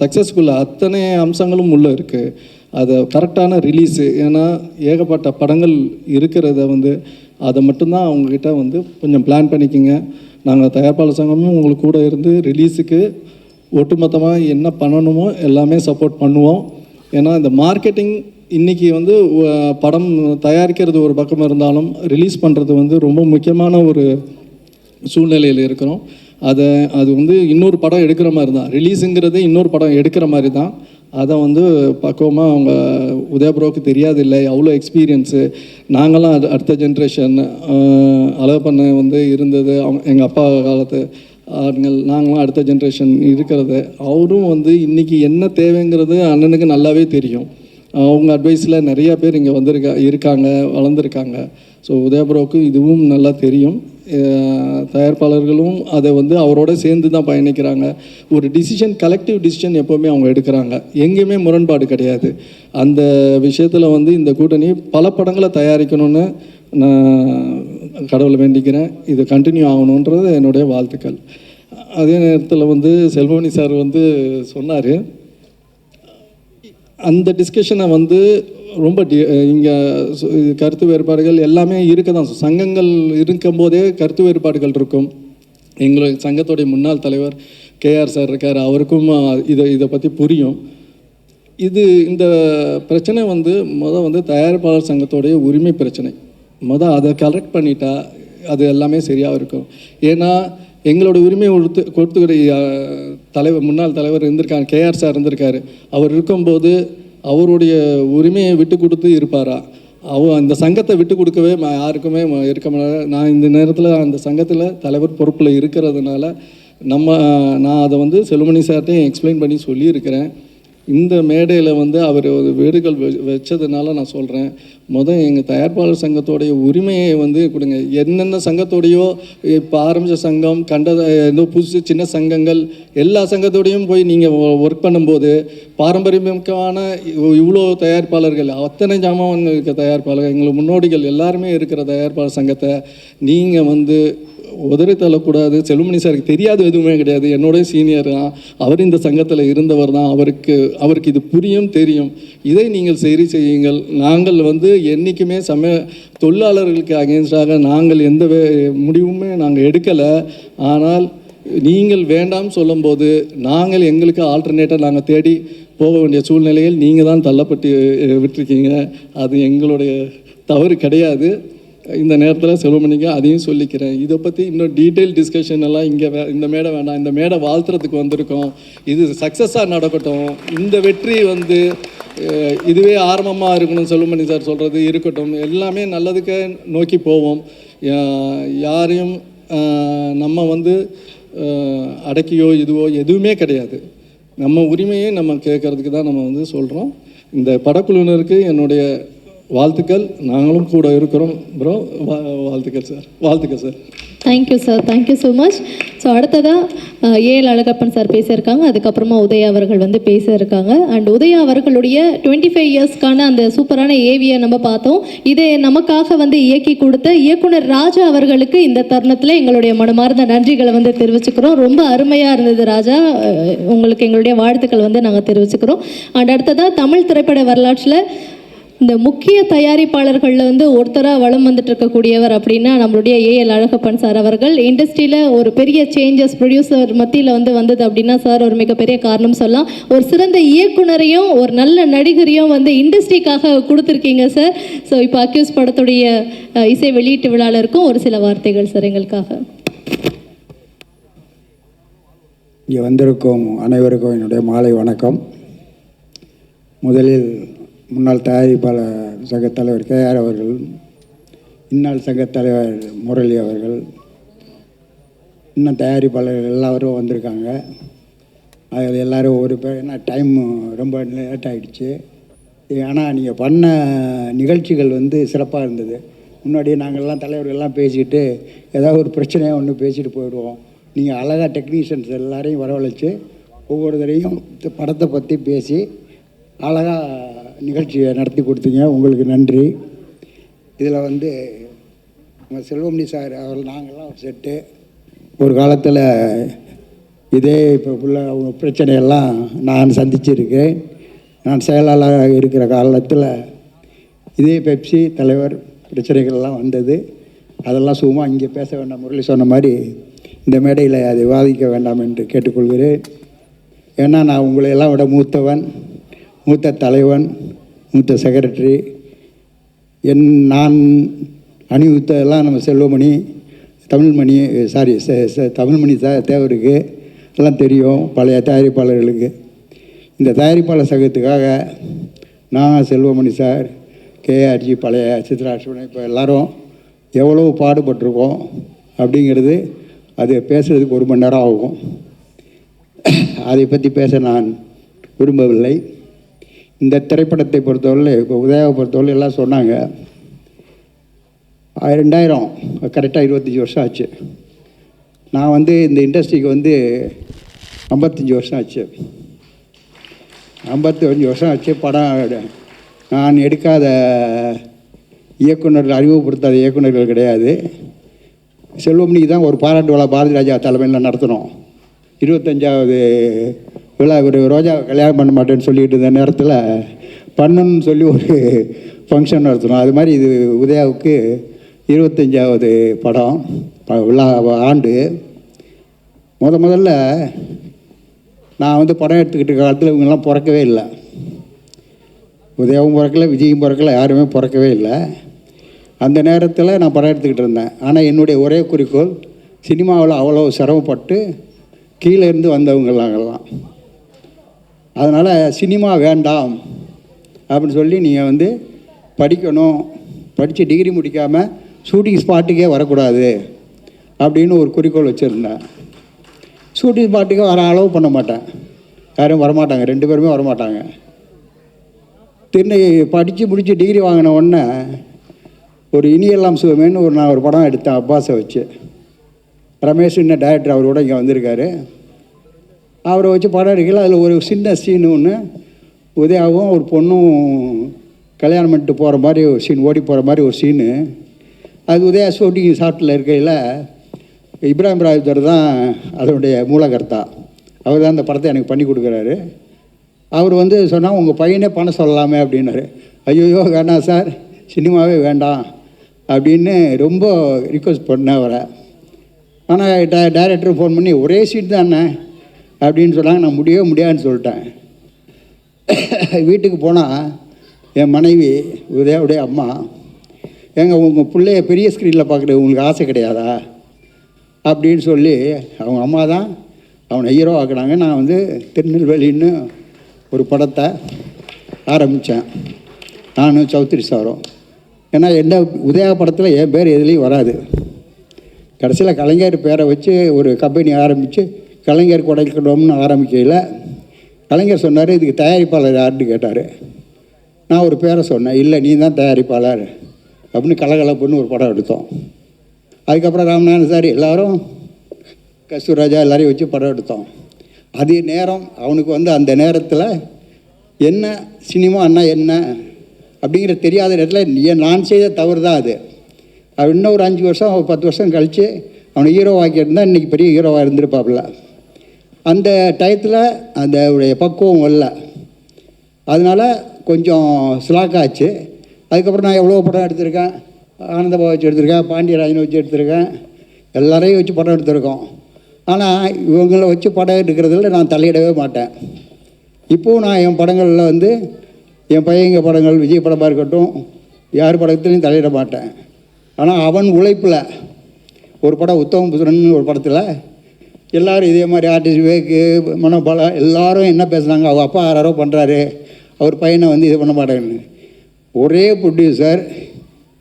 சக்ஸஸ்ஃபுல்லாக அத்தனை அம்சங்களும் உள்ளே இருக்குது. அதை கரெக்டான ரிலீஸு, ஏன்னா ஏகப்பட்ட படங்கள் இருக்கிறத வந்து அதை மட்டும்தான் அவங்கக்கிட்ட வந்து கொஞ்சம் பிளான் பண்ணிக்கிங்க. நாங்கள் தயாரிப்பாளர் சங்கமும் உங்களுக்கு கூட இருந்து ரிலீஸுக்கு ஒட்டுமொத்தமாக என்ன பண்ணணுமோ எல்லாமே சப்போர்ட் பண்ணுவோம். ஏன்னா இந்த மார்க்கெட்டிங் இன்றைக்கி வந்து படம் தயாரிக்கிறது ஒரு பக்கம் இருந்தாலும் ரிலீஸ் பண்ணுறது வந்து ரொம்ப முக்கியமான ஒரு சூழ்நிலையில் இருக்கிறோம். அது வந்து இன்னொரு படம் எடுக்கிற மாதிரி தான், ரிலீஸுங்கிறது இன்னொரு படம் எடுக்கிற மாதிரி தான். அதை வந்து பக்குவமாக அவங்க உதயபுரோவுக்கு தெரியாதில்லை, அவ்வளோ எக்ஸ்பீரியன்ஸு. நாங்களாம் அடுத்த ஜென்ரேஷன் அழகப்பண்ண வந்து இருந்தது, எங்கள் அப்பா காலத்து ஆளுங்கள், நாங்களாம் அடுத்த ஜென்ரேஷன் இருக்கிறது. அவரும் வந்து இன்றைக்கி என்ன தேவைங்கிறது அண்ணனுக்கு நல்லாவே தெரியும். அவங்க அட்வைஸில் நிறையா பேர் இங்கே இருக்காங்க, வளர்ந்துருக்காங்க. ஸோ உதயபுரோவுக்கு இதுவும் நல்லா தெரியும். தயாரிப்பாளர்களும் அதை வந்து அவரோட சேர்ந்து தான் பயணிக்கிறாங்க. ஒரு டிசிஷன், கலெக்டிவ் டிசிஷன் எப்போவுமே அவங்க எடுக்கிறாங்க, எங்கேயுமே முரண்பாடு கிடையாது. அந்த விஷயத்தில் வந்து இந்த கூட்டணி பல படங்களை தயாரிக்கணும்னு நான் கடவுளை வேண்டிக்கிறேன். இது கண்டினியூ ஆகணுன்றது என்னுடைய வாழ்த்துக்கள். அதே நேரத்தில் வந்து செல்வமணி சார் வந்து சொன்னார், அந்த டிஸ்கஷனை வந்து ரொம்ப இங்கே கருத்து வேறுபாடுகள் எல்லாமே இருக்க தான். சங்கங்கள் இருக்கும்போதே கருத்து வேறுபாடுகள் இருக்கும். எங்களுடைய சங்கத்துடைய முன்னாள் தலைவர் கேஆர் சார் இருக்கார், அவருக்கும் இதை பற்றி புரியும். இந்த பிரச்சனை வந்து வந்து தயாரிப்பாளர் சங்கத்தோடைய உரிமை பிரச்சனை. அதை கரெக்ட் பண்ணிட்டா அது எல்லாமே சரியாக இருக்கும். ஏன்னா எங்களோட உரிமையை கொடுத்துக்கிற முன்னாள் தலைவர் இருந்திருக்காங்க, கேஆர் சார் இருந்திருக்காரு. அவர் இருக்கும்போது அவருடைய உரிமையை விட்டு கொடுத்து இருப்பாரா? அந்த சங்கத்தை விட்டு கொடுக்கவே யாருக்குமே இருக்க முடியாது. நான் இந்த நேரத்தில் அந்த சங்கத்தில் தலைவர் பொறுப்பில் இருக்கிறதுனால நான் அதை வந்து செல்வமணி சார்ட்டையும் எக்ஸ்பிளைன் பண்ணி சொல்லியிருக்கிறேன். இந்த மேடையில் வந்து அவர் வேடுகள் வச்சதுனால நான் சொல்கிறேன், எங்கள் தயாரிப்பாளர் சங்கத்தோடைய உரிமையை வந்து கொடுங்க. என்னென்ன சங்கத்தோடையோ இப்போ ஆரம்பித்த சங்கம் ஏதோ புதுசு சின்ன சங்கங்கள் எல்லா சங்கத்தோடையும் போய் நீங்கள் ஒர்க் பண்ணும்போது பாரம்பரியமான இவ்வளோ தயாரிப்பாளர்கள், அத்தனை ஜாமான் இருக்க தயாரிப்பாளர்கள், எங்களுக்கு முன்னோடிகள் எல்லாருமே இருக்கிற தயாரிப்பாளர் சங்கத்தை நீங்கள் வந்து உதறி தள்ளக்கூடாது. செல்வமணி சாருக்கு தெரியாது எதுவுமே கிடையாது, என்னோட சீனியர் தான், அவர் இந்த சங்கத்தில் இருந்தவர் தான், அவருக்கு இது புரியும், தெரியும். இதை நீங்கள் சரி செய்யுங்கள். நாங்கள் வந்து என்றைக்குமே தொழிலாளர்களுக்கு அகேன்ஸ்டாக நாங்கள் எந்த முடிவுமே நாங்கள் எடுக்கலை. ஆனால் நீங்கள் வேண்டாம் சொல்லும்போது நாங்கள் எங்களுக்கு ஆல்டர்னேட்டாக நாங்கள் தேடி போக வேண்டிய சூழ்நிலையில் நீங்கள் தான் தள்ளப்பட்டு விட்டுருக்கீங்க. அது எங்களுடைய தவறு கிடையாது. இந்த நேரத்தில் செல்வமணிக்கு அதையும் சொல்லிக்கிறேன். இதை பற்றி இன்னும் டீட்டெயில் டிஸ்கஷன் எல்லாம் இந்த மேடை வேண்டாம். இந்த மேடை வாழ்த்துறதுக்கு வந்திருக்கோம். இது சக்ஸஸாக நடக்கட்டும். இந்த வெற்றி வந்து இதுவே ஆரம்பமாக இருக்கணும். செல்வமணி சார் சொல்கிறது இருக்கட்டும். எல்லாமே நல்லதுக்கு நோக்கி போவோம். யாரையும் நம்ம வந்து அடக்கியோ இதுவோ எதுவுமே கிடையாது. நம்ம உரிமையை நம்ம கேட்கறதுக்கு தான் நம்ம வந்து சொல்கிறோம். இந்த படக்குழுவினருக்கு என்னுடைய வாழ்த்துக்கள். நாங்களும் கூட இருக்கிறோம் ப்ரோ. வாழ்த்துக்கள் சார். வாழ்த்துக்கள் sir. Thank you sir, thank you so much. So அடுத்ததாக ஏஎல் அழகப்பன் சார் பேசியிருக்காங்க. அதுக்கப்புறமா உதயா அவர்கள் வந்து பேசியிருக்காங்க. அண்ட் உதயா அவர்களுடைய 25 இயர்ஸ்க்கான அந்த சூப்பரான ஏவியை நம்ம பார்த்தோம். இதை நமக்காக வந்து இயக்கி கொடுத்த இயக்குனர் ராஜா அவர்களுக்கு இந்த தருணத்தில் எங்களுடைய மனமார்ந்த நன்றிகளை வந்து தெரிவிச்சுக்கிறோம். ரொம்ப அருமையாக இருந்தது ராஜா, உங்களுக்கு எங்களுடைய வாழ்த்துக்கள் வந்து நாங்கள் தெரிவிச்சுக்கிறோம். அண்ட் அடுத்ததாக தமிழ் திரைப்பட வரலாற்றில் இந்த முக்கிய தயாரிப்பாளர்களில் வந்து ஒருத்தராக வளம் வந்துட்டு இருக்கக்கூடியவர் அப்படின்னா நம்மளுடைய ஏஎல் அழகப்பன் சார் அவர்கள். இண்டஸ்ட்ரியில் ஒரு பெரிய சேஞ்சஸ் ப்ரொடியூசர் மத்தியில் வந்தது அப்படின்னா சார் ஒரு மிகப்பெரிய காரணம் சொல்லலாம். ஒரு சிறந்த இயக்குனரையும் ஒரு நல்ல நடிகரையும் வந்து இண்டஸ்ட்ரிக்காக கொடுத்துருக்கீங்க சார். ஸோ இப்போ அக்யூஸ் படத்துடைய இசை வெளியீட்டு விழாவில் இருக்கும் ஒரு சில வார்த்தைகள் சார் எங்களுக்காக. இங்கே வந்திருக்கும் அனைவருக்கும் என்னுடைய மாலை வணக்கம். முதலில் முன்னாள் தயாரிப்பாளர் சங்க தலைவர் கேஆர் அவர்கள், இந்நாள் சங்க தலைவர் முரளி அவர்கள், இன்னும் தயாரிப்பாளர்கள் எல்லாரும் வந்திருக்காங்க. அதில் எல்லோரும் ஒரு பேர், ஏன்னா டைம் ரொம்ப லேட் ஆகிடுச்சு. ஆனால் நீங்கள் பண்ண நிகழ்ச்சிகள் வந்து சிறப்பாக இருந்தது. முன்னாடியே நாங்கள்லாம் தலைவர்கள்லாம் பேசிக்கிட்டு ஏதாவது ஒரு பிரச்சனையாக ஒன்று பேசிட்டு போயிடுவோம். நீங்கள் அழகாக டெக்னீஷியன்ஸ் எல்லாரையும் வரவழைச்சி ஒவ்வொரு தடையும் படத்தை பற்றி பேசி அழகாக நிகழ்ச்சியை நடத்தி கொடுத்தீங்க. உங்களுக்கு நன்றி. இதில் வந்து நம்ம செல்வமணி சார் அவர்கள் நாங்கள்லாம் ஒரு செட்டு ஒரு காலத்தில் இதே இப்போ உள்ள அவங்க பிரச்சனையெல்லாம் நான் சந்திச்சிருக்கேன். நான் செயலாளராக இருக்கிற காலத்தில் இதே பெப்சி தலைவர் பிரச்சனைகள்லாம் வந்தது. அதெல்லாம் சும்மா இங்கே பேச வேண்டாம், முரளி சொன்ன மாதிரி இந்த மேடையில் அதை விவாதிக்க வேண்டாம் என்று கேட்டுக்கொள்கிறேன். ஏன்னா நான் உங்களை எல்லாம் விட மூத்தவன், மூத்த தலைவன், மூத்த செக்ரட்டரி. நான் அணிவித்ததெல்லாம் நம்ம செல்வமணி, தமிழ்மணி, தமிழ்மணி தேவருக்கு எல்லாம் தெரியும், பழைய தயாரிப்பாளர்களுக்கு. இந்த தயாரிப்பாளர் சங்கத்துக்காக நான், செல்வமணி சார், கேஆர்ஜி, பழைய சித்ராஷ்வன், இப்போ எல்லோரும் எவ்வளோ பாடுபட்டிருக்கோம் அப்படிங்கிறது அது பேசுகிறதுக்கு 1 மணி நேரம் ஆகும். அதை பற்றி பேச நான் விரும்பவில்லை. இந்த திரைப்படத்தை பொறுத்தவரை, இப்போ உதயாவை பொறுத்தவரை எல்லாம் சொன்னாங்க 2000 கரெக்டாக 25 வருஷம் ஆச்சு. நான் வந்து இந்த இண்டஸ்ட்ரிக்கு வந்து 55 வருஷம் ஆச்சு. 55 வருஷம் ஆச்சு. படம் நான் எடுக்காத இயக்குநர்கள், அறிமுகப்படுத்தாத இயக்குநர்கள் கிடையாது. செல்வமணிக்கு தான் ஒரு பாராட்டு விழா பாரதி ராஜா தலைமையில் நடத்தினோம். 25வது விழா. ஒரு ரோஜா கல்யாணம் பண்ண மாட்டேன்னு சொல்லிட்டு இருந்த நேரத்தில் பண்ணணும்னு சொல்லி ஒரு ஃபங்க்ஷன் நடத்தினோம். அது மாதிரி இது உதயாவுக்கு 25வது படம் விழா ஆண்டு. முதல்ல நான் வந்து படம் எடுத்துக்கிட்ட காலத்தில் இவங்கெல்லாம் பிறக்கவே இல்லை. உதயாவும் பிறக்கலை, விஜயும் பிறக்கலை, யாருமே பிறக்கவே இல்லை. அந்த நேரத்தில் நான் படம் எடுத்துக்கிட்டு இருந்தேன். ஆனால் என்னுடைய ஒரே குறிக்கோள், சினிமாவில் அவ்வளோ சிரமப்பட்டு கீழே இருந்து வந்தவங்களாங்கெல்லாம். அதனால் சினிமா வேண்டாம் அப்படின்னு சொல்லி நீங்கள் வந்து படிக்கணும், படித்து டிகிரி முடிக்காமல் ஷூட்டிங் ஸ்பாட்டுக்கே வரக்கூடாது அப்படின்னு ஒரு குறிக்கோள் வச்சுருந்தேன். ஷூட்டிங் ஸ்பாட்டுக்கே வர அளவு பண்ண மாட்டேன், யாரும் வரமாட்டாங்க, 2 பேருமே வரமாட்டாங்க. படித்து முடித்து டிகிரி வாங்கின உடனே ஒரு இனியெல்லாம் சுகமேன்னு நான் ஒரு படம் எடுத்தேன் அப்பாஸை வச்சு. ரமேஷ் இன்னும் டைரக்டர், அவரோட இங்கே வந்திருக்காரு. அவரை வச்சு படம் எடுக்கல. அதில் ஒரு சின்ன சீனு ஒன்று, உதயாவும் ஒரு பொண்ணும் கல்யாணம் பண்ணிட்டு போகிற மாதிரி ஒரு சீன், ஓடி போகிற மாதிரி ஒரு சீனு. அது உதயா ஷூட்டிங் ஷாட்டில் இருக்கையில் இப்ராஹிம் ராஜர் தான் அதனுடைய மூலகர்த்தா. அவர் தான் அந்த படத்தை எனக்கு பண்ணி கொடுக்குறாரு. அவர் வந்து சொன்னால் உங்கள் பையனே பண்ண சொல்லலாமே அப்படின்னாரு. ஐயோ வேண்டாம் சார், சினிமாவே வேண்டாம் அப்படின்னு ரொம்ப ரிக்வெஸ்ட் பண்ணேன் அவரை. ஆனால் டைரக்டர் ஃபோன் பண்ணி ஒரே சீட் தானே அப்படின்னு சொன்னாங்க. நான் முடியவே முடியாதுன்னு சொல்லிட்டேன். வீட்டுக்கு போனால் என் மனைவி உதயாவுடைய அம்மா, ஏங்க உங்கள் பிள்ளைய பெரிய ஸ்க்ரீனில் பார்க்குறது உங்களுக்கு ஆசை கிடையாதா அப்படின்னு சொல்லி அவங்க அம்மா தான் அவனை ஹீரோ ஆக்குனாங்க. நான் வந்து திருநெல்வேலின்னு ஒரு படத்தை ஆரம்பித்தேன், நானும் சௌத்ரி சாரும். ஏன்னா என்ன உதயா படத்தில் என் பேர் எதுலேயும் வராது. கடைசியில் கலைஞர் பேரை வச்சு ஒரு கம்பெனி ஆரம்பித்து கலைஞர் கொடைக்கணும்னு ஆரம்பிக்கையில் கலைஞர் சொன்னார், இதுக்கு தயாரிப்பாளர் யாருன்னு கேட்டார். நான் ஒரு பேரை சொன்னேன், இல்லை நீ தான் தயாரிப்பாளர் அப்படின்னு கலகலப்புன்னு ஒரு படம் எடுத்தோம். அதுக்கப்புறம் ராமநாதன் சார் எல்லோரும் கஸ்தூராஜா எல்லாரையும் வச்சு படம் எடுத்தோம். அதே நேரம் அவனுக்கு வந்து அந்த நேரத்தில் என்ன சினிமான்னா என்ன அப்படிங்கிற தெரியாத நேரத்தில் நான் செய்த தவறு தான் அது. அவன் இன்னும் ஒரு 5 வருஷம் 10 வருஷம் கழித்து அவனை ஹீரோவாக்கியிருந்தால் இன்றைக்கி பெரிய ஹீரோவாக இருந்திருப்பாப்புல. அந்த டயத்தில் அந்த பக்குவம் வரல, அதனால் கொஞ்சம் ஸ்லாக்காச்சு. அதுக்கப்புறம் நான் எவ்வளோ படம் எடுத்திருக்கேன், ஆனந்தபாவை வச்சு எடுத்திருக்கேன், பாண்டியராஜனை வச்சு எடுத்திருக்கேன், எல்லாரையும் வச்சு படம் எடுத்திருக்கோம். ஆனால் இவங்களை வச்சு படம் எடுக்கிறதுல நான் தலையிடவே மாட்டேன். இப்போது நான் என் படங்களில் வந்து என் பையங்க படங்கள், விஜய் படமாக இருக்கட்டும், யார் படத்துலையும் தலையிட மாட்டேன். ஆனால் அவன் உழைப்பில் ஒரு படம் உத்தம புத்திரன் ஒரு படத்தில் எல்லோரும் இதே மாதிரி ஆர்டிஸ்ட் விவேக்கு, மனோபாலா எல்லோரும் என்ன பேசுனாங்க, அவங்க அப்பா யாரோ பண்ணுறாரு, அவர் பையனை வந்து இது பண்ண மாட்டேன்னு. ஒரே ப்ரொடியூசர்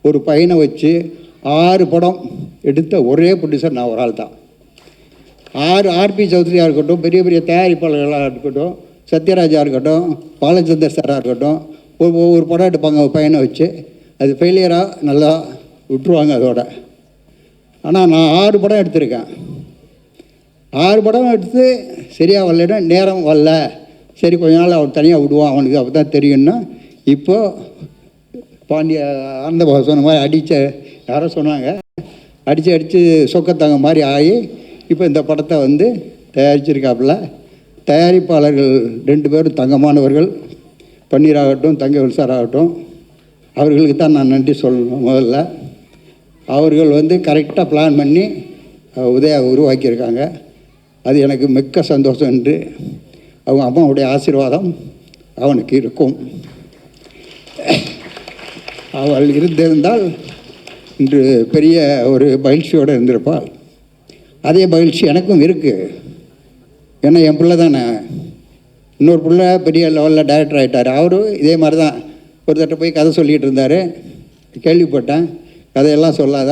ஒரு பையனை வச்சு 6 படம் எடுத்த ஒரே ப்ரொடியூசர் நான் ஒரு ஆள் தான். ஆர்பி சௌத்ரியாக இருக்கட்டும், பெரிய பெரிய தயாரிப்பாளர்களாக இருக்கட்டும், சத்யராஜா இருக்கட்டும், பாலச்சந்தர் சாராக இருக்கட்டும், ஒரு படம் எடுப்பாங்க பையனை வச்சு. அது ஃபெயிலியராக நல்லா விட்டுருவாங்க அதோட. ஆனால் நான் 6 படம் எடுத்திருக்கேன். 6 படம் எடுத்து சரியாக வரலன்னா நேரம் வரல, சரி கொஞ்ச நாள் அவன் தனியாக விடுவான், அவனுக்கு அப்போ தான் தெரியும்னா. இப்போது பாண்டிய ஆனந்தபாவை சொன்ன மாதிரி அடித்த யாரோ சொன்னாங்க, அடித்து சொக்கத்தங்க மாதிரி ஆகி இப்போ இந்த படத்தை வந்து தயாரிச்சிருக்காப்புல. தயாரிப்பாளர்கள் 2 பேரும் தங்கமானவர்கள், பன்னீராகட்டும் தங்கவேல் சார் ஆகட்டும், அவர்களுக்கு தான் நான் நன்றி சொல்லணும். முதல்ல அவர்கள் வந்து கரெக்டாக பிளான் பண்ணி உதயா உருவாக்கியிருக்காங்க. அது எனக்கு மிக்க சந்தோஷம் என்று அவங்க அம்மாவுடைய ஆசீர்வாதம் அவனுக்கு இருக்கும். அவள் இருந்திருந்தால் இன்று பெரிய ஒரு மகிழ்ச்சியோடு இருந்திருப்பாள். அதே மகிழ்ச்சி எனக்கும் இருக்குது. ஏன்னா என் பிள்ளை தானே. இன்னொரு பிள்ளை பெரிய லெவலில் டைரக்டர் ஆகிட்டார். அவரும் இதே மாதிரி தான் ஒரு தட்டை போய் கதை சொல்லிகிட்டு இருந்தார். கேள்விப்பட்டேன். கதையெல்லாம் சொல்லாத,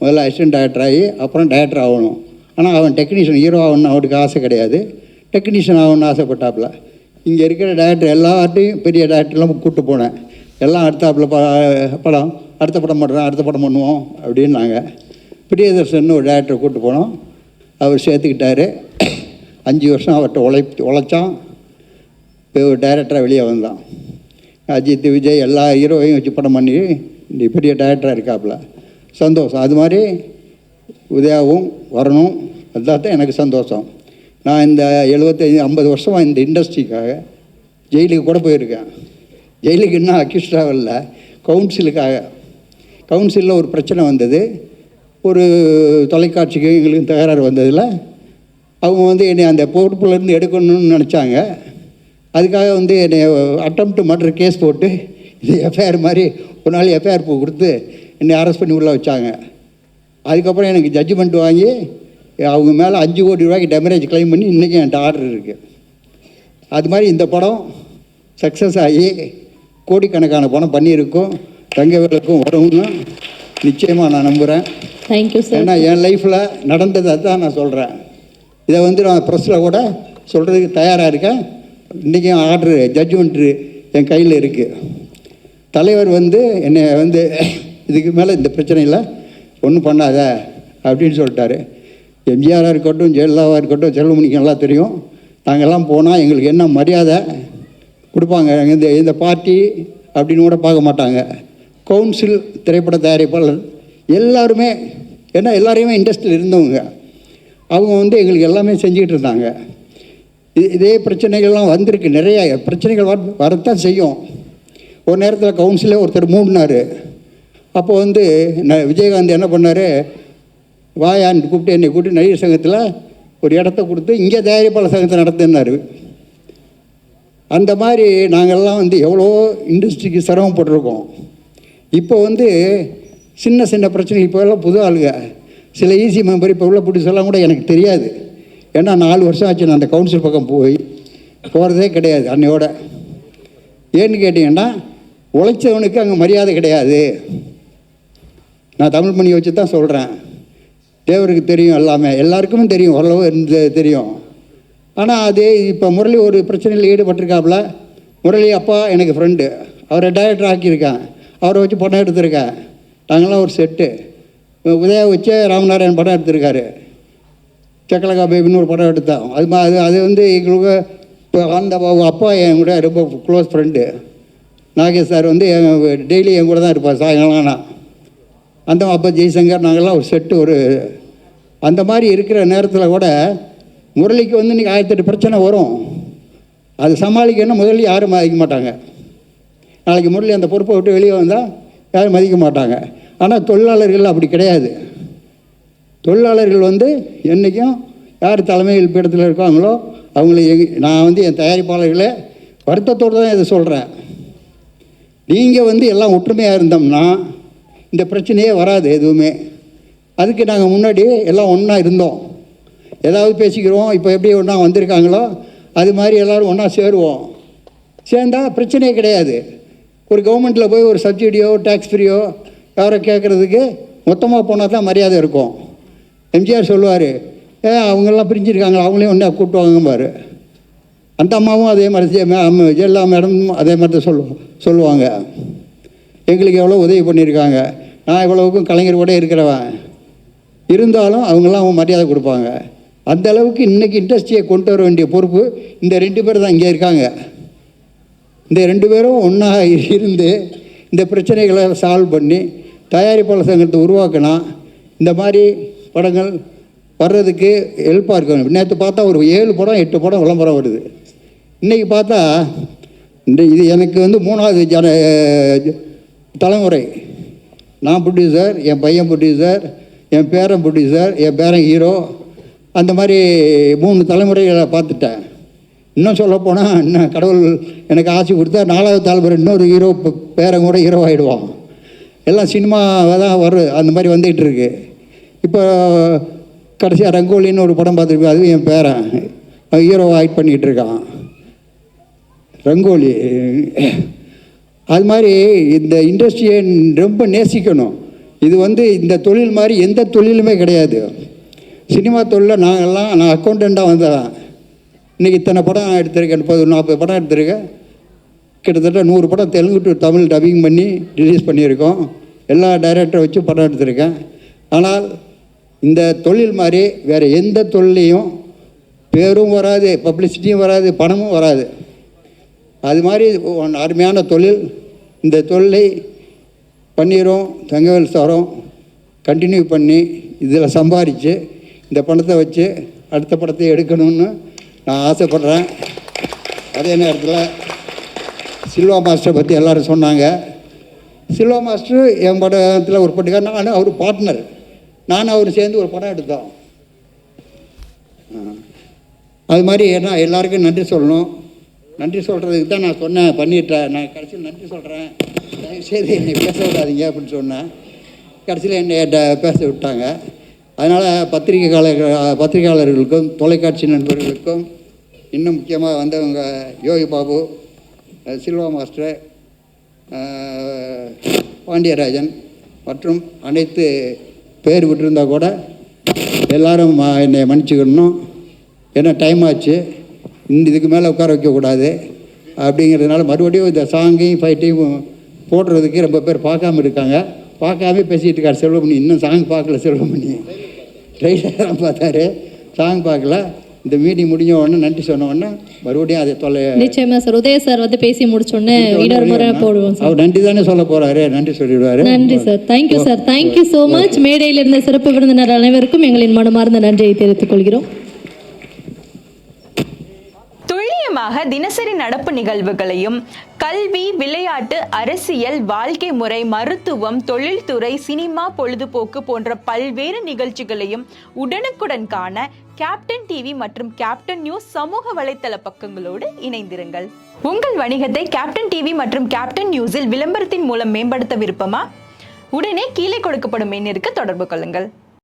முதல்ல அசிஸ்டன்ட் டைரக்டர் ஆகி அப்புறம் டைரக்டர் ஆகணும். ஆனால் அவன் டெக்னீஷியன், ஹீரோ ஆகணும்னு அவனுக்கு ஆசை கிடையாது. டெக்னீஷியன் ஆகணும்னு ஆசைப்பட்டாப்புல. இங்கே இருக்கிற டைரக்டர் எல்லார்ட்டையும் பெரிய டைரக்டர்லாம் கூப்பிட்டு போனேன். எல்லாம் அடுத்தாப்புல படம், அடுத்த படம் பண்ணுறோம், அடுத்த படம் பண்ணுவோம் அப்படின்னாங்க. பிரியதர்ஷன் ஒரு டைரக்டரை கூப்பிட்டு போனோம். அவர் சேர்த்துக்கிட்டார். 5 வருஷம் அவர்கிட்ட உழைச்சான். இப்போ ஒரு டைரக்டராக வெளியே வந்தான். அஜித், விஜய் எல்லா ஹீரோவையும் வச்சு படம் பண்ணி இந்த பெரிய டைரக்டராக இருக்காப்புல. சந்தோஷம். அது மாதிரி உதயாவும் வரணும். அதுதான் தான் எனக்கு சந்தோஷம். நான் இந்த 75-50 வருஷமாக இந்த இண்டஸ்ட்ரிக்காக ஜெயிலுக்கு கூட போயிருக்கேன். ஜெயிலுக்கு இன்னும் அக்யூஸ்டாக இல்லை, கவுன்சிலுக்காக. கவுன்சிலில் ஒரு பிரச்சனை வந்தது. ஒரு தொலைக்காட்சிக்கு எங்களுக்கு தகராறு வந்ததில் அவங்க வந்து என்னை அந்த பொறுப்புலேருந்து எடுக்கணும்னு நினச்சாங்க. அதுக்காக வந்து என்னை அட்டெம்ப்ட் மர்டர் கேஸ் போட்டு இது எஃப்ஐஆர் மாதிரி ஒரு நாள் எஃப்ஐஆர் கொடுத்து என்னை அரெஸ்ட் பண்ணி உள்ளே வச்சாங்க. அதுக்கப்புறம் எனக்கு ஜட்ஜ்மெண்ட் வாங்கி அவங்க மேலே 5 கோடி ரூபாய்க்கு டேமரேஜ் கிளைம் பண்ணி இன்றைக்கி என்கிட்ட ஆர்டர் இருக்குது. அது மாதிரி இந்த படம் சக்ஸஸ் ஆகி கோடிக்கணக்கான பணம் பண்ணியிருக்கோம். தங்கவேலுக்கும் வரும்னு நிச்சயமாக நான் நம்புகிறேன். Thank you sir. ஏன்னா என் லைஃப்பில் நடந்ததை தான் நான் சொல்கிறேன். இதை வந்து நான் ப்ரெஸ்ஸில் கூட சொல்கிறதுக்கு தயாராக இருக்கேன். இன்றைக்கும் ஆர்டரு ஜட்ஜ்மெண்ட்டு என் கையில் இருக்குது. தலைவர் வந்து என்னை வந்து இதுக்கு மேலே இந்த பிரச்சனையில் ஒன்றும் பண்ணாத அப்படின்னு சொல்லிட்டாரு. எம்ஜிஆராக இருக்கட்டும், ஜெயலலிதாவாக இருக்கட்டும், செல்வமணிக்கு நல்லா தெரியும். நாங்கள்லாம் போனால் எங்களுக்கு என்ன மரியாதை கொடுப்பாங்க. இந்த பார்ட்டி அப்படின்னு கூட பார்க்க மாட்டாங்க. கவுன்சில், திரைப்பட தயாரிப்பாளர் எல்லாருமே, ஏன்னா எல்லாரையுமே இண்டஸ்ட்ரியில் இருந்தவங்க, அவங்க வந்து எங்களுக்கு எல்லாமே செஞ்சுக்கிட்டு இருந்தாங்க. இதே பிரச்சனைகள்லாம் வந்திருக்கு. நிறைய பிரச்சனைகள் வரத்தான் செய்யும். ஒரு நேரத்தில் கவுன்சிலே ஒருத்தர் மூடினார். அப்போ வந்து விஜயகாந்த் என்ன பண்ணார், வாயான்னு கூப்பிட்டு என்னை கூப்பிட்டு நடிகர் சங்கத்தில் ஒரு இடத்த கொடுத்து இங்கே தயாரிப்பாளர் சங்கத்தை நடத்தினார். அந்த மாதிரி நாங்கள்லாம் வந்து எவ்வளோ இண்டஸ்ட்ரிக்கு சிரமப்பட்டிருக்கோம். இப்போ வந்து சின்ன சின்ன பிரச்சனை, இப்போ எல்லாம் புது ஆளுங்க, சில ஈஸி மெம்பர் இப்போ உள்ள புடிச்செல்லாம் கூட எனக்கு தெரியாது. ஏன்னா 4 வருஷம் ஆச்சு நான் அந்த கவுன்சில் பக்கம் போகிறதே கிடையாது அன்னையோட. ஏன்னு கேட்டிங்கன்னா உழைச்சவனுக்கு அங்கே மரியாதை கிடையாது. நான் தமிழ் மணி வச்சு தான் சொல்கிறேன். தேவருக்கு தெரியும், எல்லாருக்குமே தெரியும், ஓரளவு தெரியும். ஆனால் அது இப்போ முரளி ஒரு பிரச்சனையில் ஈடுபட்டிருக்காப்புல. முரளி அப்பா எனக்கு ஃப்ரெண்டு, அவரை டைரக்டர் ஆக்கியிருக்கேன், அவரை வச்சு படம் எடுத்திருக்கேன். நாங்களாம் ஒரு செட்டு. உதயா வச்சு ராமநாராயண் படம் எடுத்திருக்காரு. சக்கலகா பேபின்னு ஒரு படம் எடுத்தோம். அது வந்து எங்களுக்கு இப்போ அந்த அப்பா என் கூட ரொம்ப க்ளோஸ் ஃப்ரெண்டு. நாகேஷ் சார் வந்து டெய்லி என் கூட தான் இருப்பார் சாயங்காலம்னா. அந்த அப்பா ஜெய்சங்கர், நாங்கள்லாம் ஒரு செட்டு. ஒரு அந்த மாதிரி இருக்கிற நேரத்தில் கூட முரளிக்கு வந்து இன்றைக்கி 1008 பிரச்சனை வரும். அது சமாளிக்கணும் முதல்ல யாரும் மதிக்க மாட்டாங்க. நாளைக்கு முரளி அந்த பொறுப்பை விட்டு வெளியே வந்தால் யாரும் மதிக்க மாட்டாங்க. ஆனால் தொழிலாளர்கள் அப்படி கிடையாது. தொழிலாளர்கள் வந்து என்றைக்கும் யார் தலைமையில் பீடத்தில் இருக்காங்களோ அவங்கள நான் வந்து என் தயாரிப்பாளர்களே வருத்தத்தோடு தான் இதை சொல்கிறேன். நீங்கள் வந்து எல்லாம் ஒற்றுமையாக இருந்தோம்னா இந்த பிரச்சனையே வராது எதுவுமே. அதுக்கு நாங்கள் முன்னாடி எல்லாம் ஒன்றா இருந்தோம், ஏதாவது பேசிக்கிறோம். இப்போ எப்படி ஒன்றா வந்திருக்காங்களோ அது மாதிரி எல்லோரும் ஒன்றா சேருவோம். சேர்ந்தால் பிரச்சனையே கிடையாது. ஒரு கவர்மெண்ட்டில் போய் ஒரு சப்சிடியோ டேக்ஸ் ஃப்ரீயோ யாரோ கேட்குறதுக்கு மொத்தமாக போனால் தான் மரியாதை இருக்கும். எம்ஜிஆர் சொல்லுவார், அவங்கெல்லாம் பிரிஞ்சிருக்காங்களா, அவங்களையும் ஒன்றா கூப்பிட்டுவாங்கம்பார். அந்த அம்மாவும் அதே மாதிரி, ஜெயலலிதா மேடமும் அதே மாதிரி தான் சொல்லுவாங்க. எங்களுக்கு எவ்வளோ உதவி பண்ணியிருக்காங்க, நான் இவ்வளவுக்கும் கலைஞர் கூட இருக்கிறவன், இருந்தாலும் அவங்களாம் மரியாதை கொடுப்பாங்க. அந்த அளவுக்கு இன்றைக்கி இண்டஸ்ட்ரியை கொண்டு வர வேண்டிய பொறுப்பு இந்த 2 பேர் தான் இங்கே இருக்காங்க. இந்த 2 பேரும் ஒன்றா இருந்து இந்த பிரச்சனைகளை சால்வ் பண்ணி தயாரிப்பாளர் சங்கத்தை உருவாக்கினா இந்த மாதிரி படங்கள் வர்றதுக்கு ஹெல்ப்பாக இருக்கும். நேற்று பார்த்தா ஒரு 7 படம் 8 படம் விளம்பரம் வருது. இன்றைக்கி பார்த்தா இது எனக்கு வந்து 3வது தலைமுறை. நான் ப்ரொடியூசர், என் பையன் ப்ரொடியூசர், என் பேரன் ப்ரொடியூசர், என் பேரன் ஹீரோ. அந்த மாதிரி 3 தலைமுறைகளை பார்த்துட்டேன். இன்னும் சொல்லப்போனால் இன்னும் கடவுள் எனக்கு ஆசை கொடுத்தா 4வது தலைமுறை இன்னொரு ஹீரோ பேரன் கூட ஹீரோ ஆகிடுவான். எல்லாம் சினிமாவை தான் வரும், அந்த மாதிரி வந்துகிட்டு இருக்கு. இப்போ கடைசியாக ரங்கோலின்னு ஒரு படம் பார்த்துருக்கேன், அதுவும் என் பேரன் ஹீரோவை ஆக்ட் பண்ணிகிட்டு இருக்கான், ரங்கோலி. அது மாதிரி இந்த இண்டஸ்ட்ரியை ரொம்ப நேசிக்கணும். இது இந்த தொழில் மாதிரி எந்த தொழிலுமே கிடையாது. சினிமா தொழிலில் நான் அக்கௌண்டண்ட்டாக வந்தேன். இன்றைக்கி இத்தனை படம் எடுத்திருக்கேன், 30-40 படம் எடுத்திருக்கேன். கிட்டத்தட்ட 100 படம் தெலுங்கு டு தமிழ் டப்பிங் பண்ணி ரிலீஸ் பண்ணியிருக்கோம். எல்லா டைரக்டரை வச்சு படம் எடுத்திருக்கேன். ஆனால் இந்த தொழில் மாதிரி வேறு எந்த தொழிலையும் பேரும் வராது, பப்ளிசிட்டியும் வராது, பணமும் வராது. அது மாதிரி அருமையான தொழில். இந்த தொழிலை பண்ணிடுறோம், தங்கவேல் சாரும் கண்டினியூ பண்ணி இதில் சம்பாதிச்சு இந்த பணத்தை வச்சு அடுத்த படத்தை எடுக்கணும்னு நான் ஆசைப்பட்றேன். அதே நேரத்தில் சில்வா மாஸ்டரை பற்றி எல்லோரும் சொன்னாங்க. சில்வா மாஸ்டர் என் படத்தில் ஒரு பட்டுக்கார், நான் அவர் பார்ட்னர், நானும் அவர் சேர்ந்து ஒரு படம் எடுத்தோம். அது மாதிரி ஏன்னா எல்லாருக்கும் நன்றி சொல்லணும். நன்றி சொல்கிறதுக்கு தான் நான் சொன்னேன், பண்ணிட்டேன். நான் கடைசியில் நன்றி சொல்கிறேன், தயவுசெய்து என்னை பேச விடாதீங்க அப்படின்னு சொன்னேன். கடைசியில் என்னை பேச விட்டாங்க. அதனால் பத்திரிகையாளர்களுக்கும் தொலைக்காட்சி நண்பர்களுக்கும் இன்னும் முக்கியமாக வந்தவங்க யோகி பாபு, சில்வா மாஸ்டர், பாண்டியராஜன் மற்றும் அனைத்து பேர் விட்டுருந்தால் கூட எல்லோரும் என்னை மன்னிச்சுக்கணும். ஏன்னா டைம் ஆச்சு, இதுக்கு மேலே உட்கார வைக்கக்கூடாது அப்படிங்கிறதுனால மறுபடியும் இந்த சாங்கையும் ஃபைட்டையும் போடுறதுக்கு ரொம்ப பேர் பார்க்காம இருக்காங்க. பார்க்காம பேசிகிட்டு இருக்கார் செல்வமணி. இன்னும் சாங் பார்க்கல செல்வமணி, ட்ரெயிலராக பார்த்தாரு, சாங் பார்க்கல. இந்த மீட்டிங் முடிஞ்ச உடனே நன்றி சொன்ன உடனே மறுபடியும் அதை நிச்சயமா சார். உதய சார் பேசி முடிச்சோடனே இன்னொரு முறை போடுவோம். அவர் நன்றி தானே சொல்ல போகிறாரு, நன்றி சொல்லிடுவாரு. நன்றி sir, thank you sir, thank you so much. மேடையில் இருந்த சிறப்பு விருந்தினர் அனைவருக்கும் எங்களின் மனமார்ந்த நன்றியை தெரிவித்துக் கொள்கிறோம். தினசரி நடப்பு நிகழ்வுகளையும் கல்வி, விளையாட்டு, அரசியல், வாழ்க்கை முறை, மருத்துவம், தொழில்துறை, சினிமா, பொழுதுபோக்கு போன்ற பல்வேறு நிகழ்ச்சிகளையும் உடனுக்குடன் காண கேப்டன் டிவி மற்றும் கேப்டன் நியூஸ் சமூக வலைத்தள பக்கங்களோடு இணைந்திருங்கள். உங்கள் வணிகத்தை கேப்டன் டிவி மற்றும் கேப்டன் நியூஸில் விளம்பரத்தின் மூலம் மேம்படுத்த விருப்பமா? உடனே கீழே கொடுக்கப்படும் எண்ணிற்கு தொடர்பு கொள்ளுங்கள்.